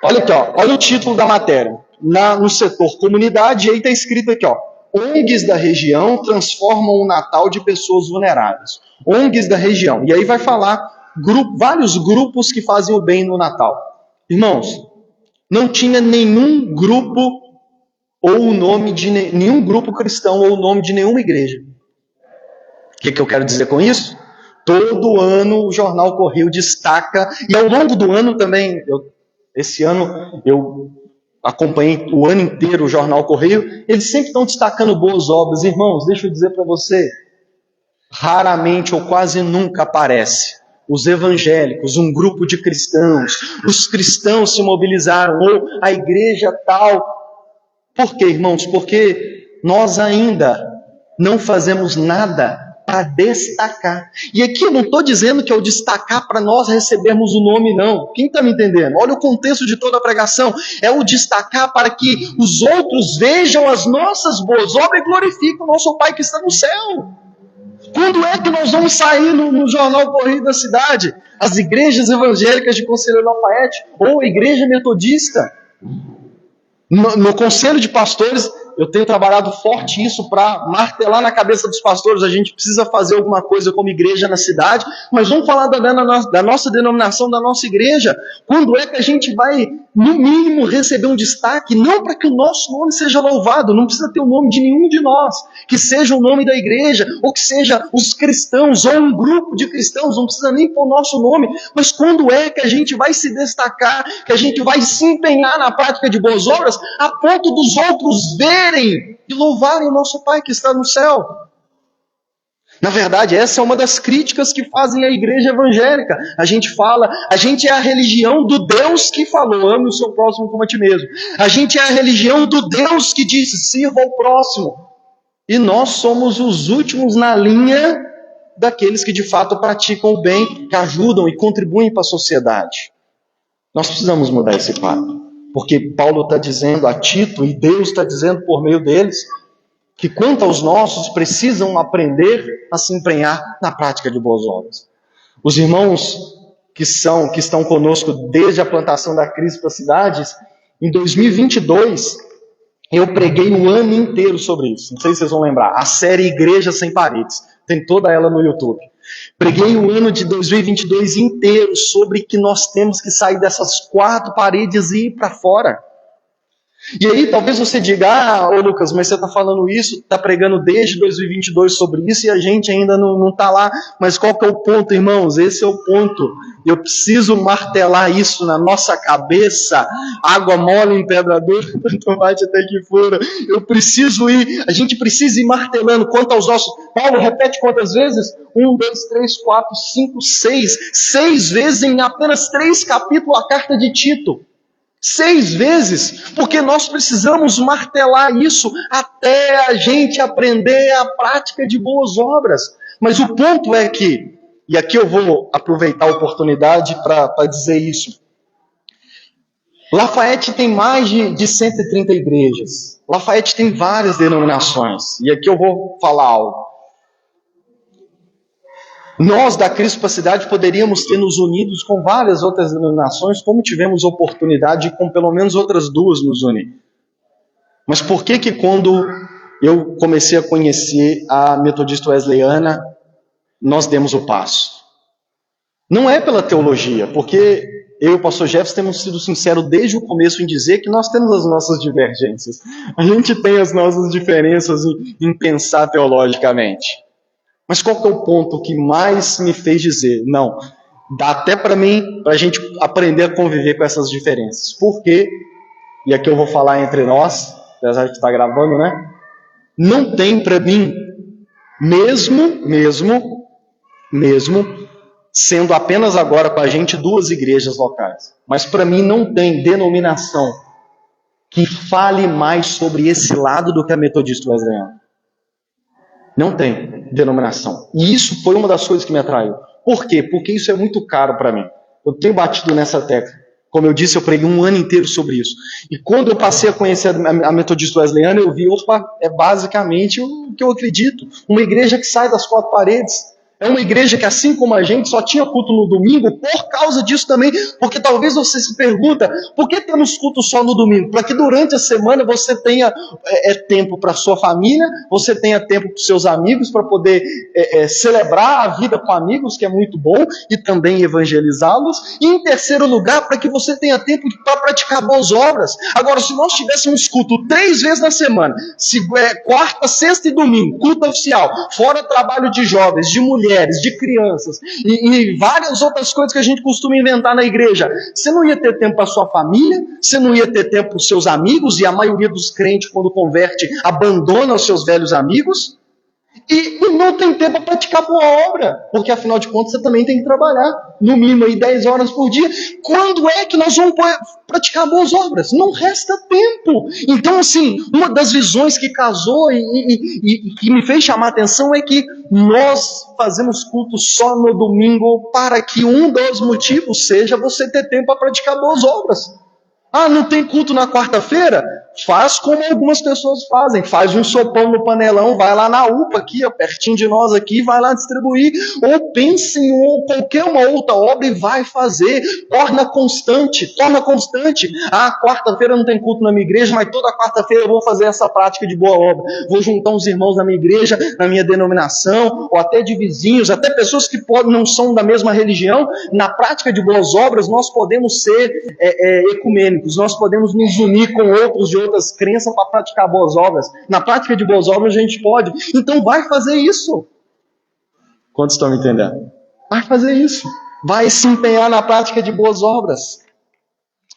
S1: Olha aqui, olha o título da matéria. No setor comunidade, aí está escrito aqui, ONGs da região transformam o Natal de pessoas vulneráveis. ONGs da região. E aí vai falar vários grupos que fazem o bem no Natal. Irmãos, não tinha nenhum grupo ou o nome de nenhum grupo cristão ou o nome de nenhuma igreja. O que eu quero dizer com isso? Todo ano o jornal Correio destaca, e ao longo do ano também, esse ano eu acompanhei o ano inteiro o jornal Correio, eles sempre estão destacando boas obras. Irmãos, deixa eu dizer para você, raramente ou quase nunca aparece os evangélicos, um grupo de cristãos, os cristãos se mobilizaram, ou a igreja tal. Por quê, irmãos? Porque nós ainda não fazemos nada para destacar. E aqui eu não estou dizendo que é o destacar para nós recebermos o nome, não. Quem está me entendendo? Olha o contexto de toda a pregação. É o destacar para que os outros vejam as nossas boas obras e glorifiquem o nosso Pai que está no céu. Quando é que nós vamos sair no jornal Correio da cidade? As igrejas evangélicas de Conselheiro Lafayette ou a igreja metodista? No conselho de pastores, eu tenho trabalhado forte isso para martelar na cabeça dos pastores. A gente precisa fazer alguma coisa como igreja na cidade, mas vamos falar da nossa denominação, da nossa igreja. Quando é que a gente vai, no mínimo, receber um destaque? Não para que o nosso nome seja louvado, não precisa ter o nome de nenhum de nós, que seja o nome da igreja, ou que seja os cristãos, ou um grupo de cristãos, não precisa nem pôr o nosso nome, mas quando é que a gente vai se destacar, que a gente vai se empenhar na prática de boas obras, a ponto dos outros verem e louvarem o nosso Pai que está no céu? Na verdade, essa é uma das críticas que fazem a igreja evangélica. A gente fala, a gente é a religião do Deus que falou, ame o seu próximo como a ti mesmo. A gente é a religião do Deus que disse, sirva ao próximo. E nós somos os últimos na linha daqueles que de fato praticam o bem, que ajudam e contribuem para a sociedade. Nós precisamos mudar esse quadro. Porque Paulo está dizendo a Tito, e Deus está dizendo por meio deles, que quanto aos nossos, precisam aprender a se empenhar na prática de boas obras. Os irmãos que estão conosco desde a plantação da crise para as cidades, em 2022, eu preguei um ano inteiro sobre isso. Não sei se vocês vão lembrar. A série Igreja Sem Paredes. Tem toda ela no YouTube. Preguei o ano de 2022 inteiro sobre que nós temos que sair dessas 4 paredes e ir para fora. E aí talvez você diga, ô Lucas, mas você está falando isso, está pregando desde 2022 sobre isso e a gente ainda não está lá. Mas qual que é o ponto, irmãos? Esse é o ponto. Eu preciso martelar isso na nossa cabeça. Água mole em pedra dura, tomate até que fora. Eu preciso ir, a gente precisa ir martelando. Quanto aos nossos... Paulo repete quantas vezes? 1, 2, 3, 4, 5, 6. 6 vezes em apenas 3 capítulos a carta de Tito. 6 vezes, porque nós precisamos martelar isso até a gente aprender a prática de boas obras. Mas o ponto é que, e aqui eu vou aproveitar a oportunidade para dizer isso, Lafayette tem mais de 130 igrejas, Lafayette tem várias denominações, e aqui eu vou falar algo. Nós, da Cristo para a Cidade, poderíamos ter nos unidos com várias outras denominações, como tivemos oportunidade de com pelo menos outras 2 nos unir. Mas por que quando eu comecei a conhecer a Metodista Wesleyana, nós demos o passo? Não é pela teologia, porque eu e o pastor Jefferson temos sido sinceros desde o começo em dizer que nós temos as nossas divergências. A gente tem as nossas diferenças em pensar teologicamente. Mas qual que é o ponto que mais me fez dizer, não, dá até para mim, para a gente aprender a conviver com essas diferenças. Por quê? E aqui eu vou falar entre nós, apesar de estar gravando, né? Não tem para mim, mesmo, sendo apenas agora com a gente 2 igrejas locais, mas para mim não tem denominação que fale mais sobre esse lado do que a Metodista Wesleyana. Não tem denominação. E isso foi uma das coisas que me atraiu. Por quê? Porque isso é muito caro para mim. Eu tenho batido nessa tecla. Como eu disse, eu preguei um ano inteiro sobre isso. E quando eu passei a conhecer a Metodista Wesleyana, eu vi, opa, é basicamente o que eu acredito. Uma igreja que sai das 4 paredes. É uma igreja que, assim como a gente, só tinha culto no domingo por causa disso também. Porque talvez você se pergunta, por que temos culto só no domingo? Para que durante a semana você tenha tempo para sua família, você tenha tempo para os seus amigos, para poder celebrar a vida com amigos, que é muito bom, e também evangelizá-los. E em terceiro lugar, para que você tenha tempo para praticar boas obras. Agora, se nós tivéssemos culto 3 vezes na semana, quarta, sexta e domingo, culto oficial, fora trabalho de jovens, de mulheres, de crianças e várias outras coisas que a gente costuma inventar na igreja. Você não ia ter tempo para sua família, você não ia ter tempo para os seus amigos, e a maioria dos crentes, quando converte, abandona os seus velhos amigos, e não tem tempo para praticar boa obra, porque afinal de contas você também tem que trabalhar, no mínimo aí 10 horas por dia. Quando é que nós vamos praticar boas obras? Não resta tempo. Então, assim, uma das visões que casou e que me fez chamar a atenção é que nós fazemos culto só no domingo para que um dos motivos seja você ter tempo para praticar boas obras. Ah, não tem culto na quarta-feira? Faz como algumas pessoas fazem. Faz um sopão no panelão, vai lá na UPA aqui, ó, pertinho de nós aqui, vai lá distribuir. Ou pense em qualquer uma outra obra e vai fazer. Torna constante. Ah, quarta-feira não tem culto na minha igreja, mas toda quarta-feira eu vou fazer essa prática de boa obra. Vou juntar uns irmãos na minha igreja, na minha denominação, ou até de vizinhos, até pessoas que não são da mesma religião. Na prática de boas obras, nós podemos ser ecumênicos. Nós podemos nos unir com outros de outras crenças para praticar boas obras. Na prática de boas obras a gente pode. Então vai fazer isso. Quantos estão me entendendo? Vai fazer isso. Vai se empenhar na prática de boas obras.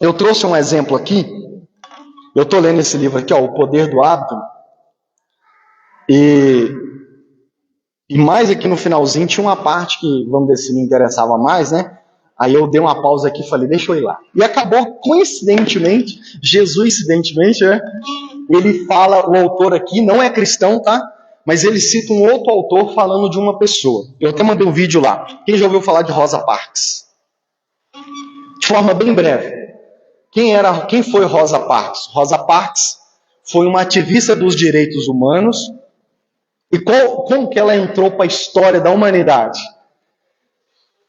S1: Eu trouxe um exemplo aqui. Eu estou lendo esse livro aqui, ó, O Poder do Hábito. E E mais aqui no finalzinho tinha uma parte que, vamos dizer, se me interessava mais, né? Aí eu dei uma pausa aqui e falei, deixa eu ir lá. E acabou, coincidentemente, Jesusidentemente, né? Ele fala, o autor aqui não é cristão, tá? Mas ele cita um outro autor falando de uma pessoa. Eu até mandei um vídeo lá. Quem já ouviu falar de Rosa Parks? De forma bem breve. Quem foi Rosa Parks? Rosa Parks foi uma ativista dos direitos humanos. E como que ela entrou para a história da humanidade?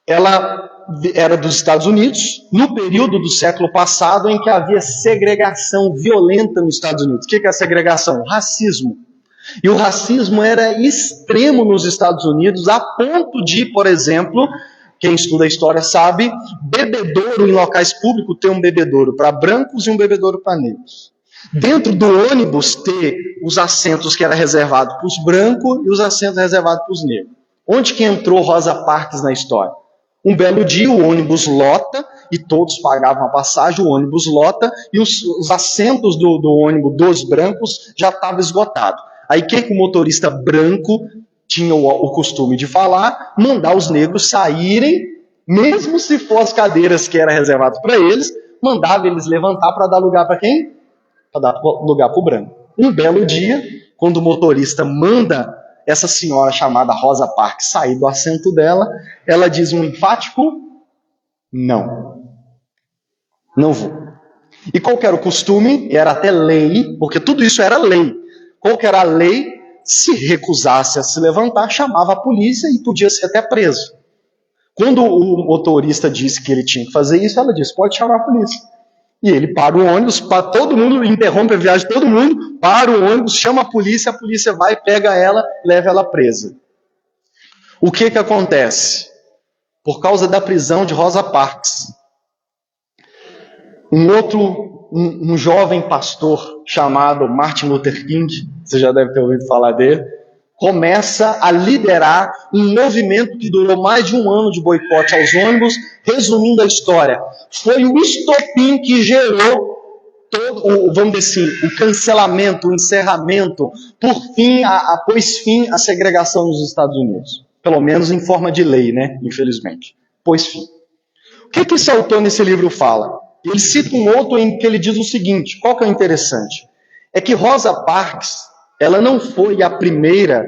S1: Ela era dos Estados Unidos, no período do século passado em que havia segregação violenta nos Estados Unidos. O que é a segregação? Racismo. E o racismo era extremo nos Estados Unidos, a ponto de, por exemplo, quem estuda a história sabe, bebedouro em locais públicos ter um bebedouro para brancos e um bebedouro para negros. Dentro do ônibus ter os assentos que era reservado para os brancos e os assentos reservados para os negros. Onde que entrou Rosa Parks na história? Um belo dia o ônibus lota e todos pagavam a passagem, o ônibus lota e os assentos do ônibus dos brancos já estavam esgotados. Aí o que o motorista branco tinha o costume de falar? Mandar os negros saírem, mesmo se for as cadeiras que eram reservadas para eles, mandava eles levantar para dar lugar para quem? Para dar lugar para o branco. Um belo dia, quando o motorista manda essa senhora chamada Rosa Parks sair do assento dela, ela diz um enfático: não. Não vou. E qual que era o costume? Era até lei, porque tudo isso era lei. Qual que era a lei? Se recusasse a se levantar, chamava a polícia e podia ser até preso. Quando o motorista disse que ele tinha que fazer isso, ela disse: pode chamar a polícia. E ele para o ônibus, para todo mundo, interrompe a viagem de todo mundo, para o ônibus, chama a polícia vai, pega ela, leva ela presa. O que acontece? Por causa da prisão de Rosa Parks, um jovem pastor chamado Martin Luther King, você já deve ter ouvido falar dele, começa a liderar um movimento que durou mais de um ano de boicote aos ônibus. Resumindo a história, foi o estopim que gerou todo, vamos dizer assim, o cancelamento, o encerramento, pôs fim à segregação nos Estados Unidos. Pelo menos em forma de lei, né? Infelizmente. Pôs fim. O que esse autor nesse livro fala? Ele cita um outro em que ele diz o seguinte, qual que é o interessante? É que Rosa Parks, ela não foi a primeira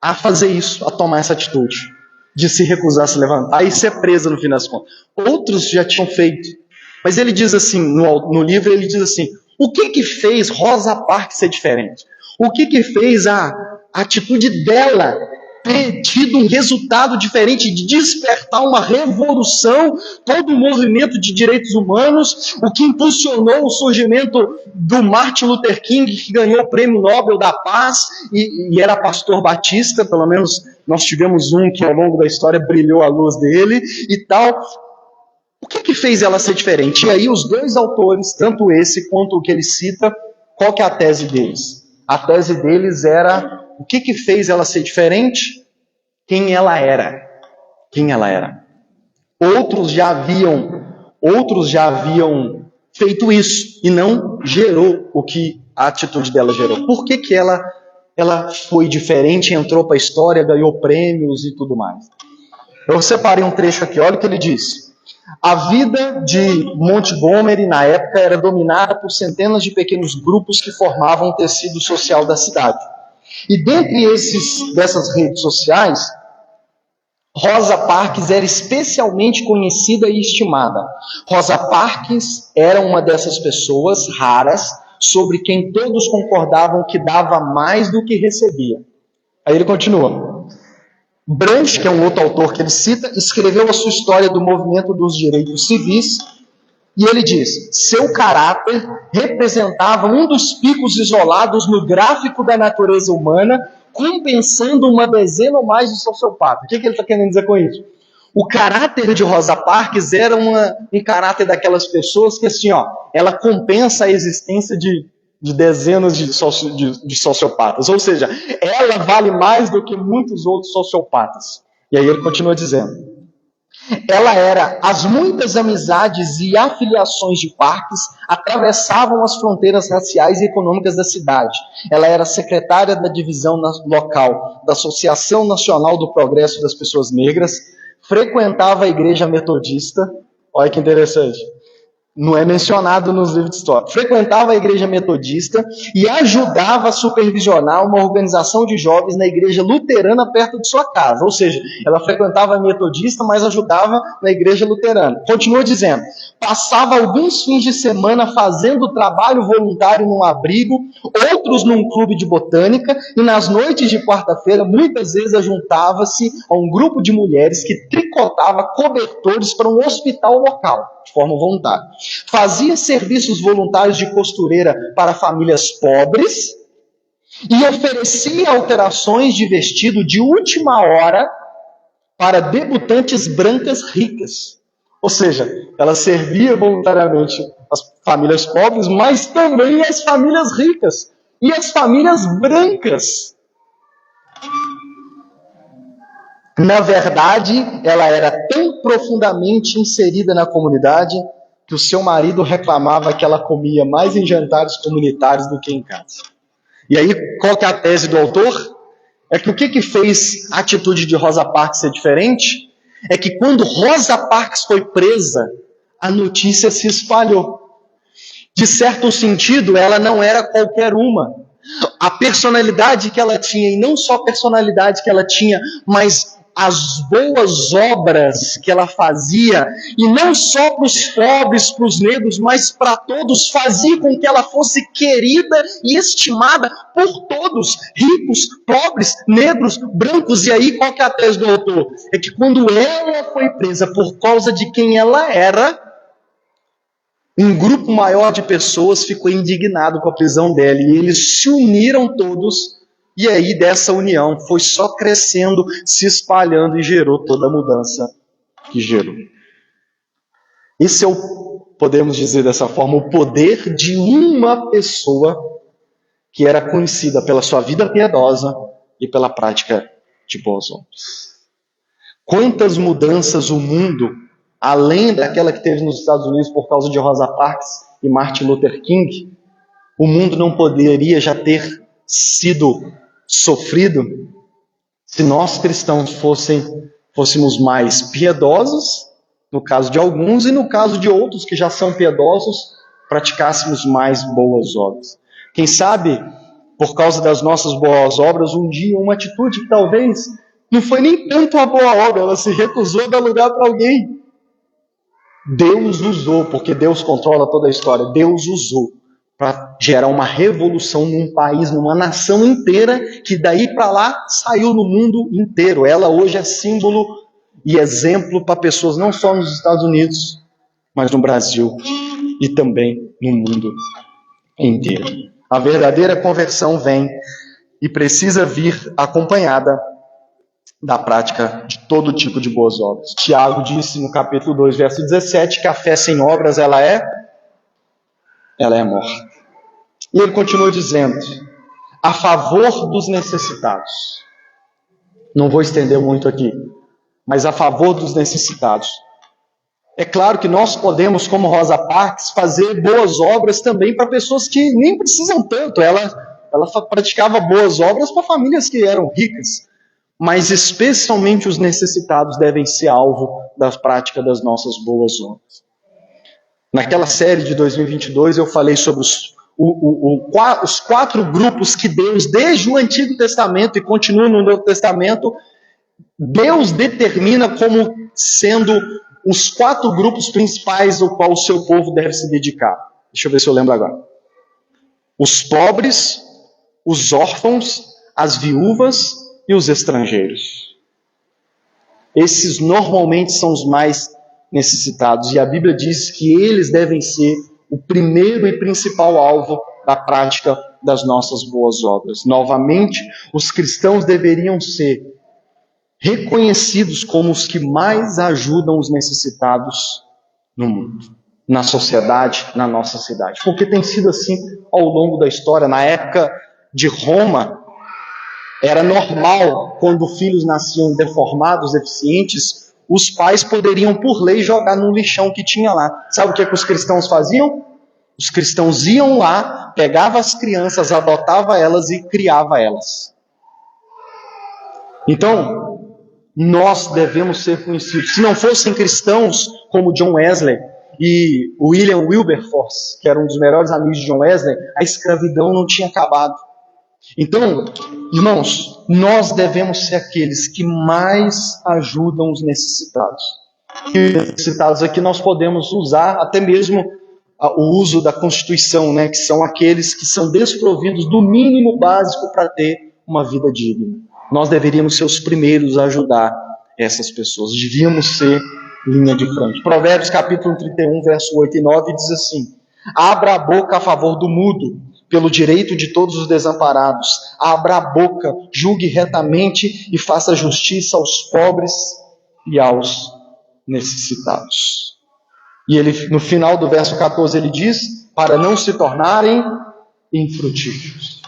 S1: a fazer isso, a tomar essa atitude, de se recusar a se levantar e ser presa no fim das contas. Outros já tinham feito. Mas ele diz assim, no livro ele diz assim, o que fez Rosa Parks ser diferente? O que fez a atitude dela ter tido um resultado diferente, de despertar uma revolução, todo o movimento de direitos humanos, o que impulsionou o surgimento do Martin Luther King, que ganhou o Prêmio Nobel da Paz, e era pastor batista, pelo menos nós tivemos um que ao longo da história brilhou a luz dele, e tal. O que fez ela ser diferente? E aí os dois autores, tanto esse quanto o que ele cita, qual que é a tese deles? A tese deles era, o que fez ela ser diferente? Quem ela era. Quem ela era. Outros já haviam feito isso e não gerou o que a atitude dela gerou. Por que ela foi diferente, entrou para a história, ganhou prêmios e tudo mais? Eu separei um trecho aqui, olha o que ele diz. A vida de Montgomery, na época, era dominada por centenas de pequenos grupos que formavam o tecido social da cidade. E dentre dessas redes sociais, Rosa Parks era especialmente conhecida e estimada. Rosa Parks era uma dessas pessoas raras sobre quem todos concordavam que dava mais do que recebia. Aí ele continua. Branch, que é um outro autor que ele cita, escreveu a sua história do movimento dos direitos civis, e ele diz, seu caráter representava um dos picos isolados no gráfico da natureza humana, compensando uma dezena ou mais de sociopatas. O que ele está querendo dizer com isso? O caráter de Rosa Parks era um caráter daquelas pessoas que, assim, ela compensa a existência de dezenas de sociopatas. Ou seja, ela vale mais do que muitos outros sociopatas. E aí ele continua dizendo,
S2: Ela era, as muitas amizades e afiliações de Parks atravessavam as fronteiras raciais e econômicas da cidade. Ela era secretária da divisão local da Associação Nacional do Progresso das Pessoas Negras, frequentava a igreja metodista, olha que interessante, não é mencionado nos livros de história. Frequentava a igreja metodista e ajudava a supervisionar uma organização de jovens na igreja luterana perto de sua casa. Ou seja, ela frequentava a metodista, mas ajudava na igreja luterana. Continua dizendo, passava alguns fins de semana fazendo trabalho voluntário num abrigo, outros num clube de botânica, e nas noites de quarta-feira, muitas vezes ajuntava-se a um grupo de mulheres que tricotava cobertores para um hospital local, de forma voluntária. Fazia serviços voluntários de costureira para famílias pobres e oferecia alterações de vestido de última hora para debutantes brancas ricas. Ou seja, ela servia voluntariamente as famílias pobres, mas também as famílias ricas e as famílias brancas. Na verdade, ela era tão profundamente inserida na comunidade que o seu marido reclamava que ela comia mais em jantares comunitários do que em casa. E aí, qual que é a tese do autor? É que o que fez a atitude de Rosa Parks ser diferente? É que quando Rosa Parks foi presa, a notícia se espalhou. De certo sentido, ela não era qualquer uma. A personalidade que ela tinha, e não só a personalidade que ela tinha, mas as boas obras que ela fazia, e não só para os pobres, para os negros, mas para todos, fazia com que ela fosse querida e estimada por todos, ricos, pobres, negros, brancos. E aí, qual que é a tese do autor? É que quando ela foi presa por causa de quem ela era, um grupo maior de pessoas ficou indignado com a prisão dela, e eles se uniram todos. E aí, dessa união, foi só crescendo, se espalhando e gerou toda a mudança que gerou. Esse é podemos dizer dessa forma, o poder de uma pessoa que era conhecida pela sua vida piedosa e pela prática de boas obras. Quantas mudanças o mundo, além daquela que teve nos Estados Unidos por causa de Rosa Parks e Martin Luther King, o mundo não poderia já ter sido sofrido se nós cristãos fôssemos mais piedosos, no caso de alguns, e no caso de outros que já são piedosos, praticássemos mais boas obras. Quem sabe, por causa das nossas boas obras, um dia uma atitude que talvez não foi nem tanto uma boa obra, ela se recusou a dar lugar para alguém. Deus usou, porque Deus controla toda a história, Deus usou para gerar uma revolução num país, numa nação inteira, que daí para lá saiu no mundo inteiro. Ela hoje é símbolo e exemplo para pessoas não só nos Estados Unidos, mas no Brasil e também no mundo inteiro. A verdadeira conversão vem e precisa vir acompanhada da prática de todo tipo de boas obras. Tiago disse no capítulo 2, verso 17, que a fé sem obras, ela é morta. E ele continua dizendo, a favor dos necessitados. Não vou estender muito aqui, mas a favor dos necessitados. É claro que nós podemos, como Rosa Parks, fazer boas obras também para pessoas que nem precisam tanto. Ela praticava boas obras para famílias que eram ricas. Mas especialmente os necessitados devem ser alvo da prática das nossas boas obras. Naquela série de 2022 eu falei sobre os 4 grupos que Deus, desde o Antigo Testamento e continua no Novo Testamento, Deus determina como sendo os 4 grupos principais ao qual o seu povo deve se dedicar. Deixa eu ver se eu lembro agora. Os pobres, os órfãos, as viúvas e os estrangeiros. Esses normalmente são os mais necessitados, e a Bíblia diz que eles devem ser o primeiro e principal alvo da prática das nossas boas obras. Novamente, os cristãos deveriam ser reconhecidos como os que mais ajudam os necessitados no mundo, na sociedade, na nossa cidade. Porque tem sido assim ao longo da história. Na época de Roma, era normal, quando filhos nasciam deformados, deficientes, os pais poderiam, por lei, jogar no lixão que tinha lá. Sabe o que os cristãos faziam? Os cristãos iam lá, pegavam as crianças, adotavam elas e criavam elas. Então, nós devemos ser conhecidos. Se não fossem cristãos como John Wesley e William Wilberforce, que era um dos melhores amigos de John Wesley, a escravidão não tinha acabado. Então, irmãos, nós devemos ser aqueles que mais ajudam os necessitados. E os necessitados aqui nós podemos usar até mesmo o uso da Constituição, né, que são aqueles que são desprovidos do mínimo básico para ter uma vida digna. Nós deveríamos ser os primeiros a ajudar essas pessoas. Devíamos ser linha de frente. Provérbios capítulo 31, verso 8 e 9 diz assim: abra a boca a favor do mudo, pelo direito de todos os desamparados. Abra a boca, julgue retamente e faça justiça aos pobres e aos necessitados. E ele, no final do verso 14, ele diz: para não se tornarem infrutíferos.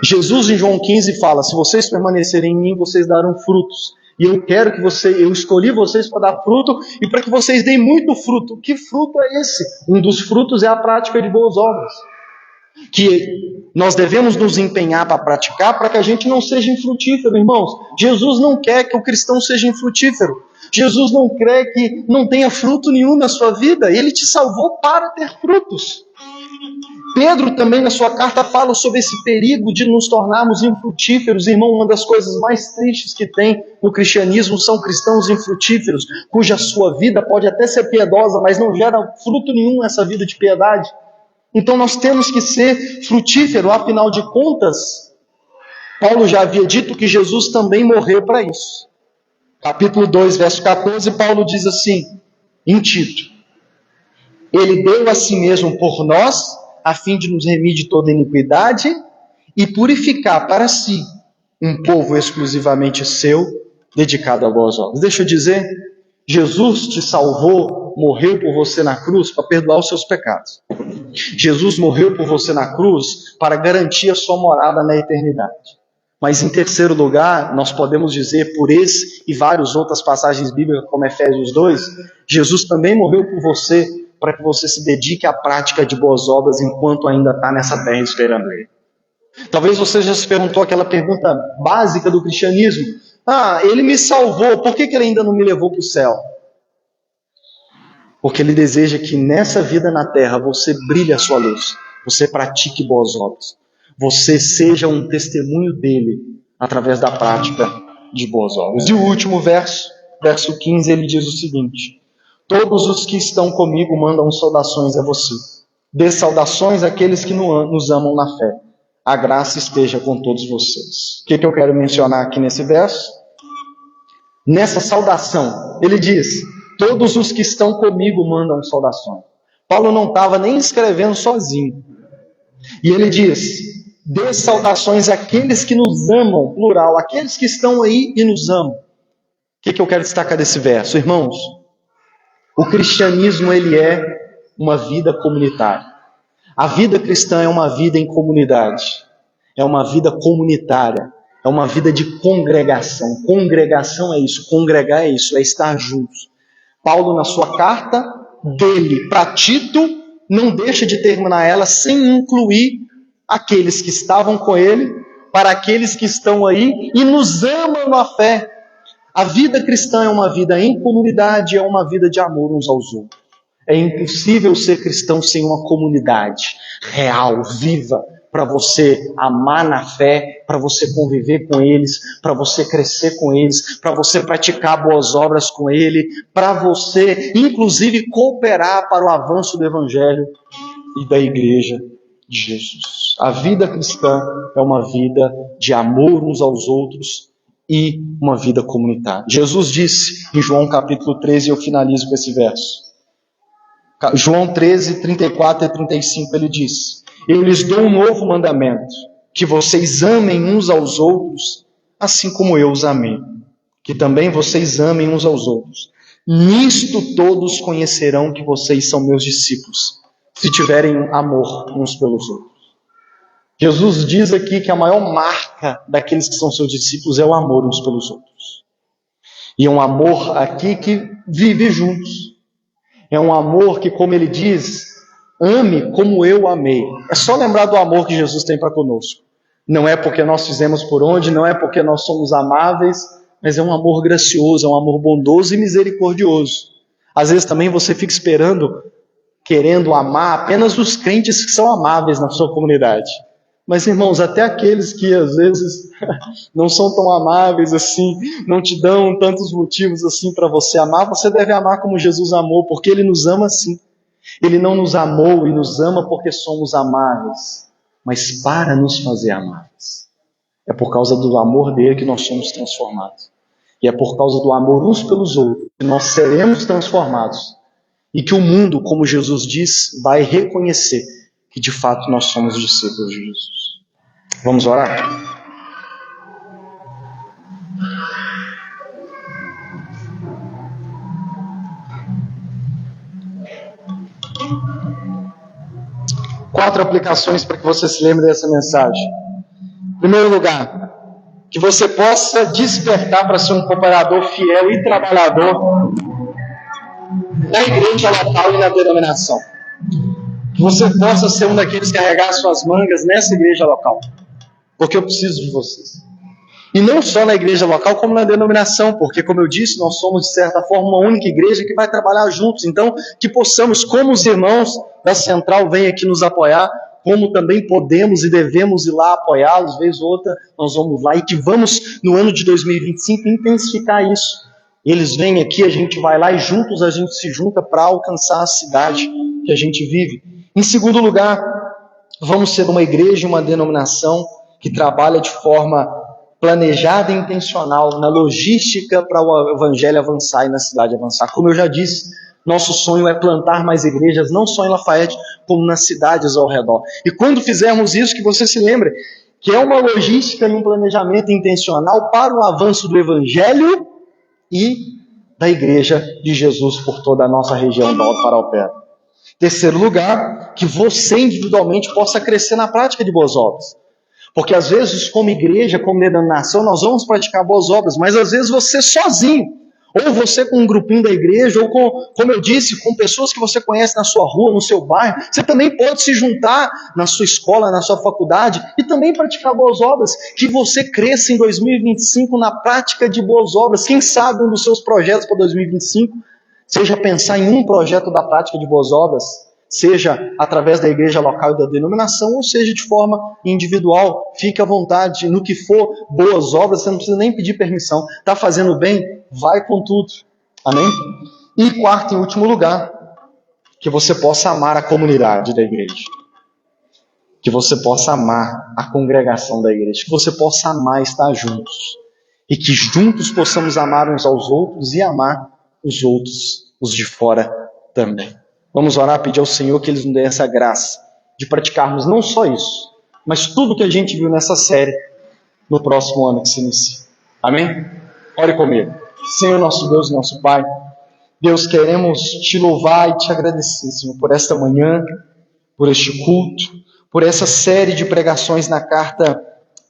S2: Jesus em João 15 fala: se vocês permanecerem em mim, vocês darão frutos. E eu quero que eu escolhi vocês para dar fruto e para que vocês deem muito fruto. Que fruto é esse? Um dos frutos é a prática de boas obras, que nós devemos nos empenhar para praticar, para que a gente não seja infrutífero, irmãos. Jesus não quer que o cristão seja infrutífero. Jesus não quer que não tenha fruto nenhum na sua vida. Ele te salvou para ter frutos. Pedro também na sua carta fala sobre esse perigo de nos tornarmos infrutíferos. Irmão, uma das coisas mais tristes que tem no cristianismo são cristãos infrutíferos, cuja sua vida pode até ser piedosa, mas não gera fruto nenhum nessa vida de piedade. Então nós temos que ser frutíferos, afinal de contas, Paulo já havia dito que Jesus também morreu para isso. Capítulo 2, verso 14, Paulo diz assim, em Tito: ele deu a si mesmo por nós, a fim de nos remir de toda iniquidade e purificar para si um povo exclusivamente seu, dedicado a boas obras. Deixa eu dizer, Jesus te salvou, morreu por você na cruz para perdoar os seus pecados. Jesus morreu por você na cruz para garantir a sua morada na eternidade. Mas em terceiro lugar, nós podemos dizer, por esse e várias outras passagens bíblicas, como Efésios 2, Jesus também morreu por você para que você se dedique à prática de boas obras enquanto ainda está nessa terra esperando Ele. Talvez você já se perguntou aquela pergunta básica do cristianismo: Ele me salvou, por que Ele ainda não me levou para o céu? Porque Ele deseja que nessa vida na terra você brilhe a sua luz, você pratique boas obras, você seja um testemunho dEle através da prática de boas obras. E o último verso, verso 15, ele diz o seguinte: todos os que estão comigo mandam saudações a você. Dê saudações àqueles que nos amam na fé. A graça esteja com todos vocês. O que eu quero mencionar aqui nesse verso? Nessa saudação, ele diz: todos os que estão comigo mandam saudações. Paulo não estava nem escrevendo sozinho. E ele diz: dê saudações àqueles que nos amam, plural, aqueles que estão aí e nos amam. O que eu quero destacar desse verso? Irmãos, o cristianismo, ele é uma vida comunitária. A vida cristã é uma vida em comunidade. É uma vida comunitária. É uma vida de congregação. Congregação é isso. Congregar é isso. É estar juntos. Paulo, na sua carta dele para Tito, não deixa de terminar ela sem incluir aqueles que estavam com ele, para aqueles que estão aí e nos amam na fé. A vida cristã é uma vida em comunidade, é uma vida de amor uns aos outros. É impossível ser cristão sem uma comunidade real, viva, para você amar na fé, para você conviver com eles, para você crescer com eles, para você praticar boas obras com ele, para você, inclusive, cooperar para o avanço do Evangelho e da Igreja de Jesus. A vida cristã é uma vida de amor uns aos outros e uma vida comunitária. Jesus disse em João capítulo 13, eu finalizo com esse verso. João 13, 34 e 35, ele diz: eu lhes dou um novo mandamento, que vocês amem uns aos outros, assim como eu os amei. Que também vocês amem uns aos outros. Nisto todos conhecerão que vocês são meus discípulos, se tiverem amor uns pelos outros. Jesus diz aqui que a maior marca daqueles que são seus discípulos é o amor uns pelos outros. E é um amor aqui que vive juntos. É um amor que, como ele diz, ame como eu amei. É só lembrar do amor que Jesus tem para conosco. Não é porque nós fizemos por onde, não é porque nós somos amáveis, mas é um amor gracioso, é um amor bondoso e misericordioso. Às vezes também você fica esperando, querendo amar apenas os crentes que são amáveis na sua comunidade. Mas, irmãos, até aqueles que às vezes não são tão amáveis assim, não te dão tantos motivos assim para você amar, você deve amar como Jesus amou, porque Ele nos ama assim. Ele não nos amou e nos ama porque somos amáveis, mas para nos fazer amáveis. É por causa do amor dele que nós somos transformados. E é por causa do amor uns pelos outros que nós seremos transformados. E que o mundo, como Jesus diz, vai reconhecer que de fato nós somos discípulos de Jesus. Vamos orar? Quatro aplicações para que você se lembre dessa mensagem. Em primeiro lugar, que você possa despertar para ser um cooperador fiel e trabalhador na igreja local e na denominação. Que você possa ser um daqueles que carregar suas mangas nessa igreja local. Porque eu preciso de vocês. E não só na igreja local, como na denominação. Porque, como eu disse, nós somos, de certa forma, uma única igreja que vai trabalhar juntos. Então, que possamos, como os irmãos da Central vêm aqui nos apoiar, como também podemos e devemos ir lá apoiá-los, vez ou outra, nós vamos lá. E que vamos, no ano de 2025, intensificar isso. Eles vêm aqui, a gente vai lá e juntos a gente se junta para alcançar a cidade que a gente vive. Em segundo lugar, vamos ser uma igreja, uma denominação que trabalha de forma planejada e intencional na logística para o evangelho avançar e na cidade avançar. Como eu já disse, nosso sonho é plantar mais igrejas, não só em Lafayette, como nas cidades ao redor. E quando fizermos isso, que você se lembre que é uma logística e um planejamento intencional para o avanço do evangelho e da igreja de Jesus por toda a nossa região do Alto Paraupeba. Terceiro lugar, que você individualmente possa crescer na prática de boas obras. Porque às vezes, como igreja, como denominação, nós vamos praticar boas obras, mas às vezes você sozinho, ou você com um grupinho da igreja, ou com, como eu disse, com pessoas que você conhece na sua rua, no seu bairro, você também pode se juntar na sua escola, na sua faculdade, e também praticar boas obras, que você cresça em 2025 na prática de boas obras. Quem sabe um dos seus projetos para 2025 seja pensar em um projeto da prática de boas obras, seja através da igreja local e da denominação, ou seja de forma individual. Fique à vontade, no que for boas obras, você não precisa nem pedir permissão. Está fazendo bem? Vai com tudo. Amém? E quarto e último lugar, que você possa amar a comunidade da igreja. Que você possa amar a congregação da igreja. Que você possa amar estar juntos. E que juntos possamos amar uns aos outros e amar os outros, os de fora também. Vamos orar, pedir ao Senhor que Ele nos dê essa graça de praticarmos não só isso, mas tudo que a gente viu nessa série no próximo ano que se inicia. Amém? Ore comigo. Senhor, nosso Deus e nosso Pai, Deus, queremos Te louvar e Te agradecer, Senhor, por esta manhã, por este culto, por essa série de pregações na carta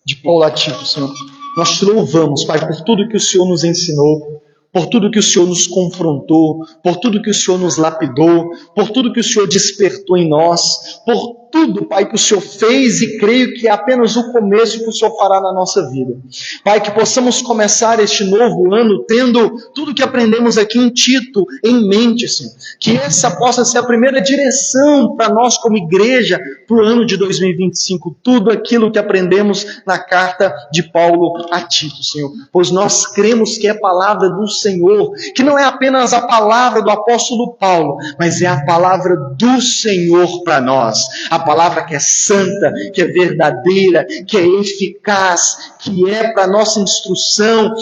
S2: de Paulo a Tito, Senhor. Nós Te louvamos, Pai, por tudo que o Senhor nos ensinou, por tudo que o Senhor nos confrontou, por tudo que o Senhor nos lapidou, por tudo que o Senhor despertou em nós, por tudo, Pai, que o Senhor fez e creio que é apenas o começo que o Senhor fará na nossa vida. Pai, que possamos começar este novo ano tendo tudo que aprendemos aqui em Tito em mente, Senhor. Que essa possa ser a primeira direção para nós como igreja para o ano de 2025. Tudo aquilo que aprendemos na carta de Paulo a Tito, Senhor. Pois nós cremos que é a palavra do Senhor, que não é apenas a palavra do apóstolo Paulo, mas é a palavra do Senhor para nós. A palavra que é santa, que é verdadeira, que é eficaz, que é para nossa instrução,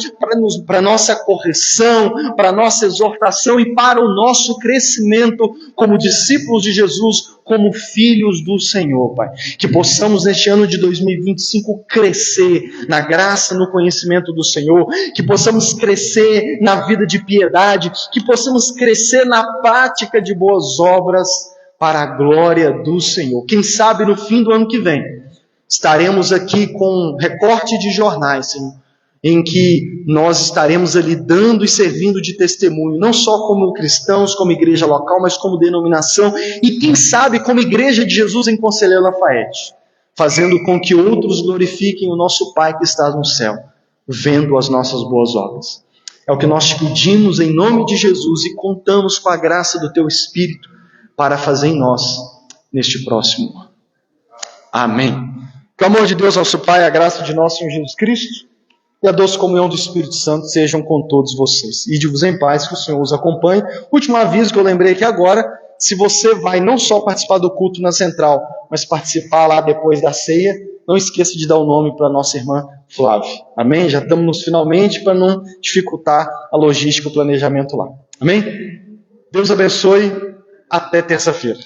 S2: para nossa correção, para nossa exortação e para o nosso crescimento como discípulos de Jesus, como filhos do Senhor, Pai. Que possamos neste ano de 2025 crescer na graça, no conhecimento do Senhor, que possamos crescer na vida de piedade, que possamos crescer na prática de boas obras para a glória do Senhor. Quem sabe no fim do ano que vem estaremos aqui com um recorte de jornais, Senhor, em que nós estaremos ali dando e servindo de testemunho, não só como cristãos, como igreja local, mas como denominação e, quem sabe, como igreja de Jesus em Conselheiro Lafayette, fazendo com que outros glorifiquem o nosso Pai que está no céu, vendo as nossas boas obras. É o que nós te pedimos em nome de Jesus e contamos com a graça do Teu Espírito para fazer em nós neste próximo ano. Amém. Que o amor de Deus, nosso Pai, a graça de nosso Senhor Jesus Cristo e a doce comunhão do Espírito Santo sejam com todos vocês. Ide-vos em paz, que o Senhor os acompanhe. Último aviso que eu lembrei aqui agora, se você vai não só participar do culto na central, mas participar lá depois da ceia, não esqueça de dar o nome para a nossa irmã Flávia. Amém? Já estamos nos finalmente para não dificultar a logística e o planejamento lá. Amém? Deus abençoe. Até terça-feira.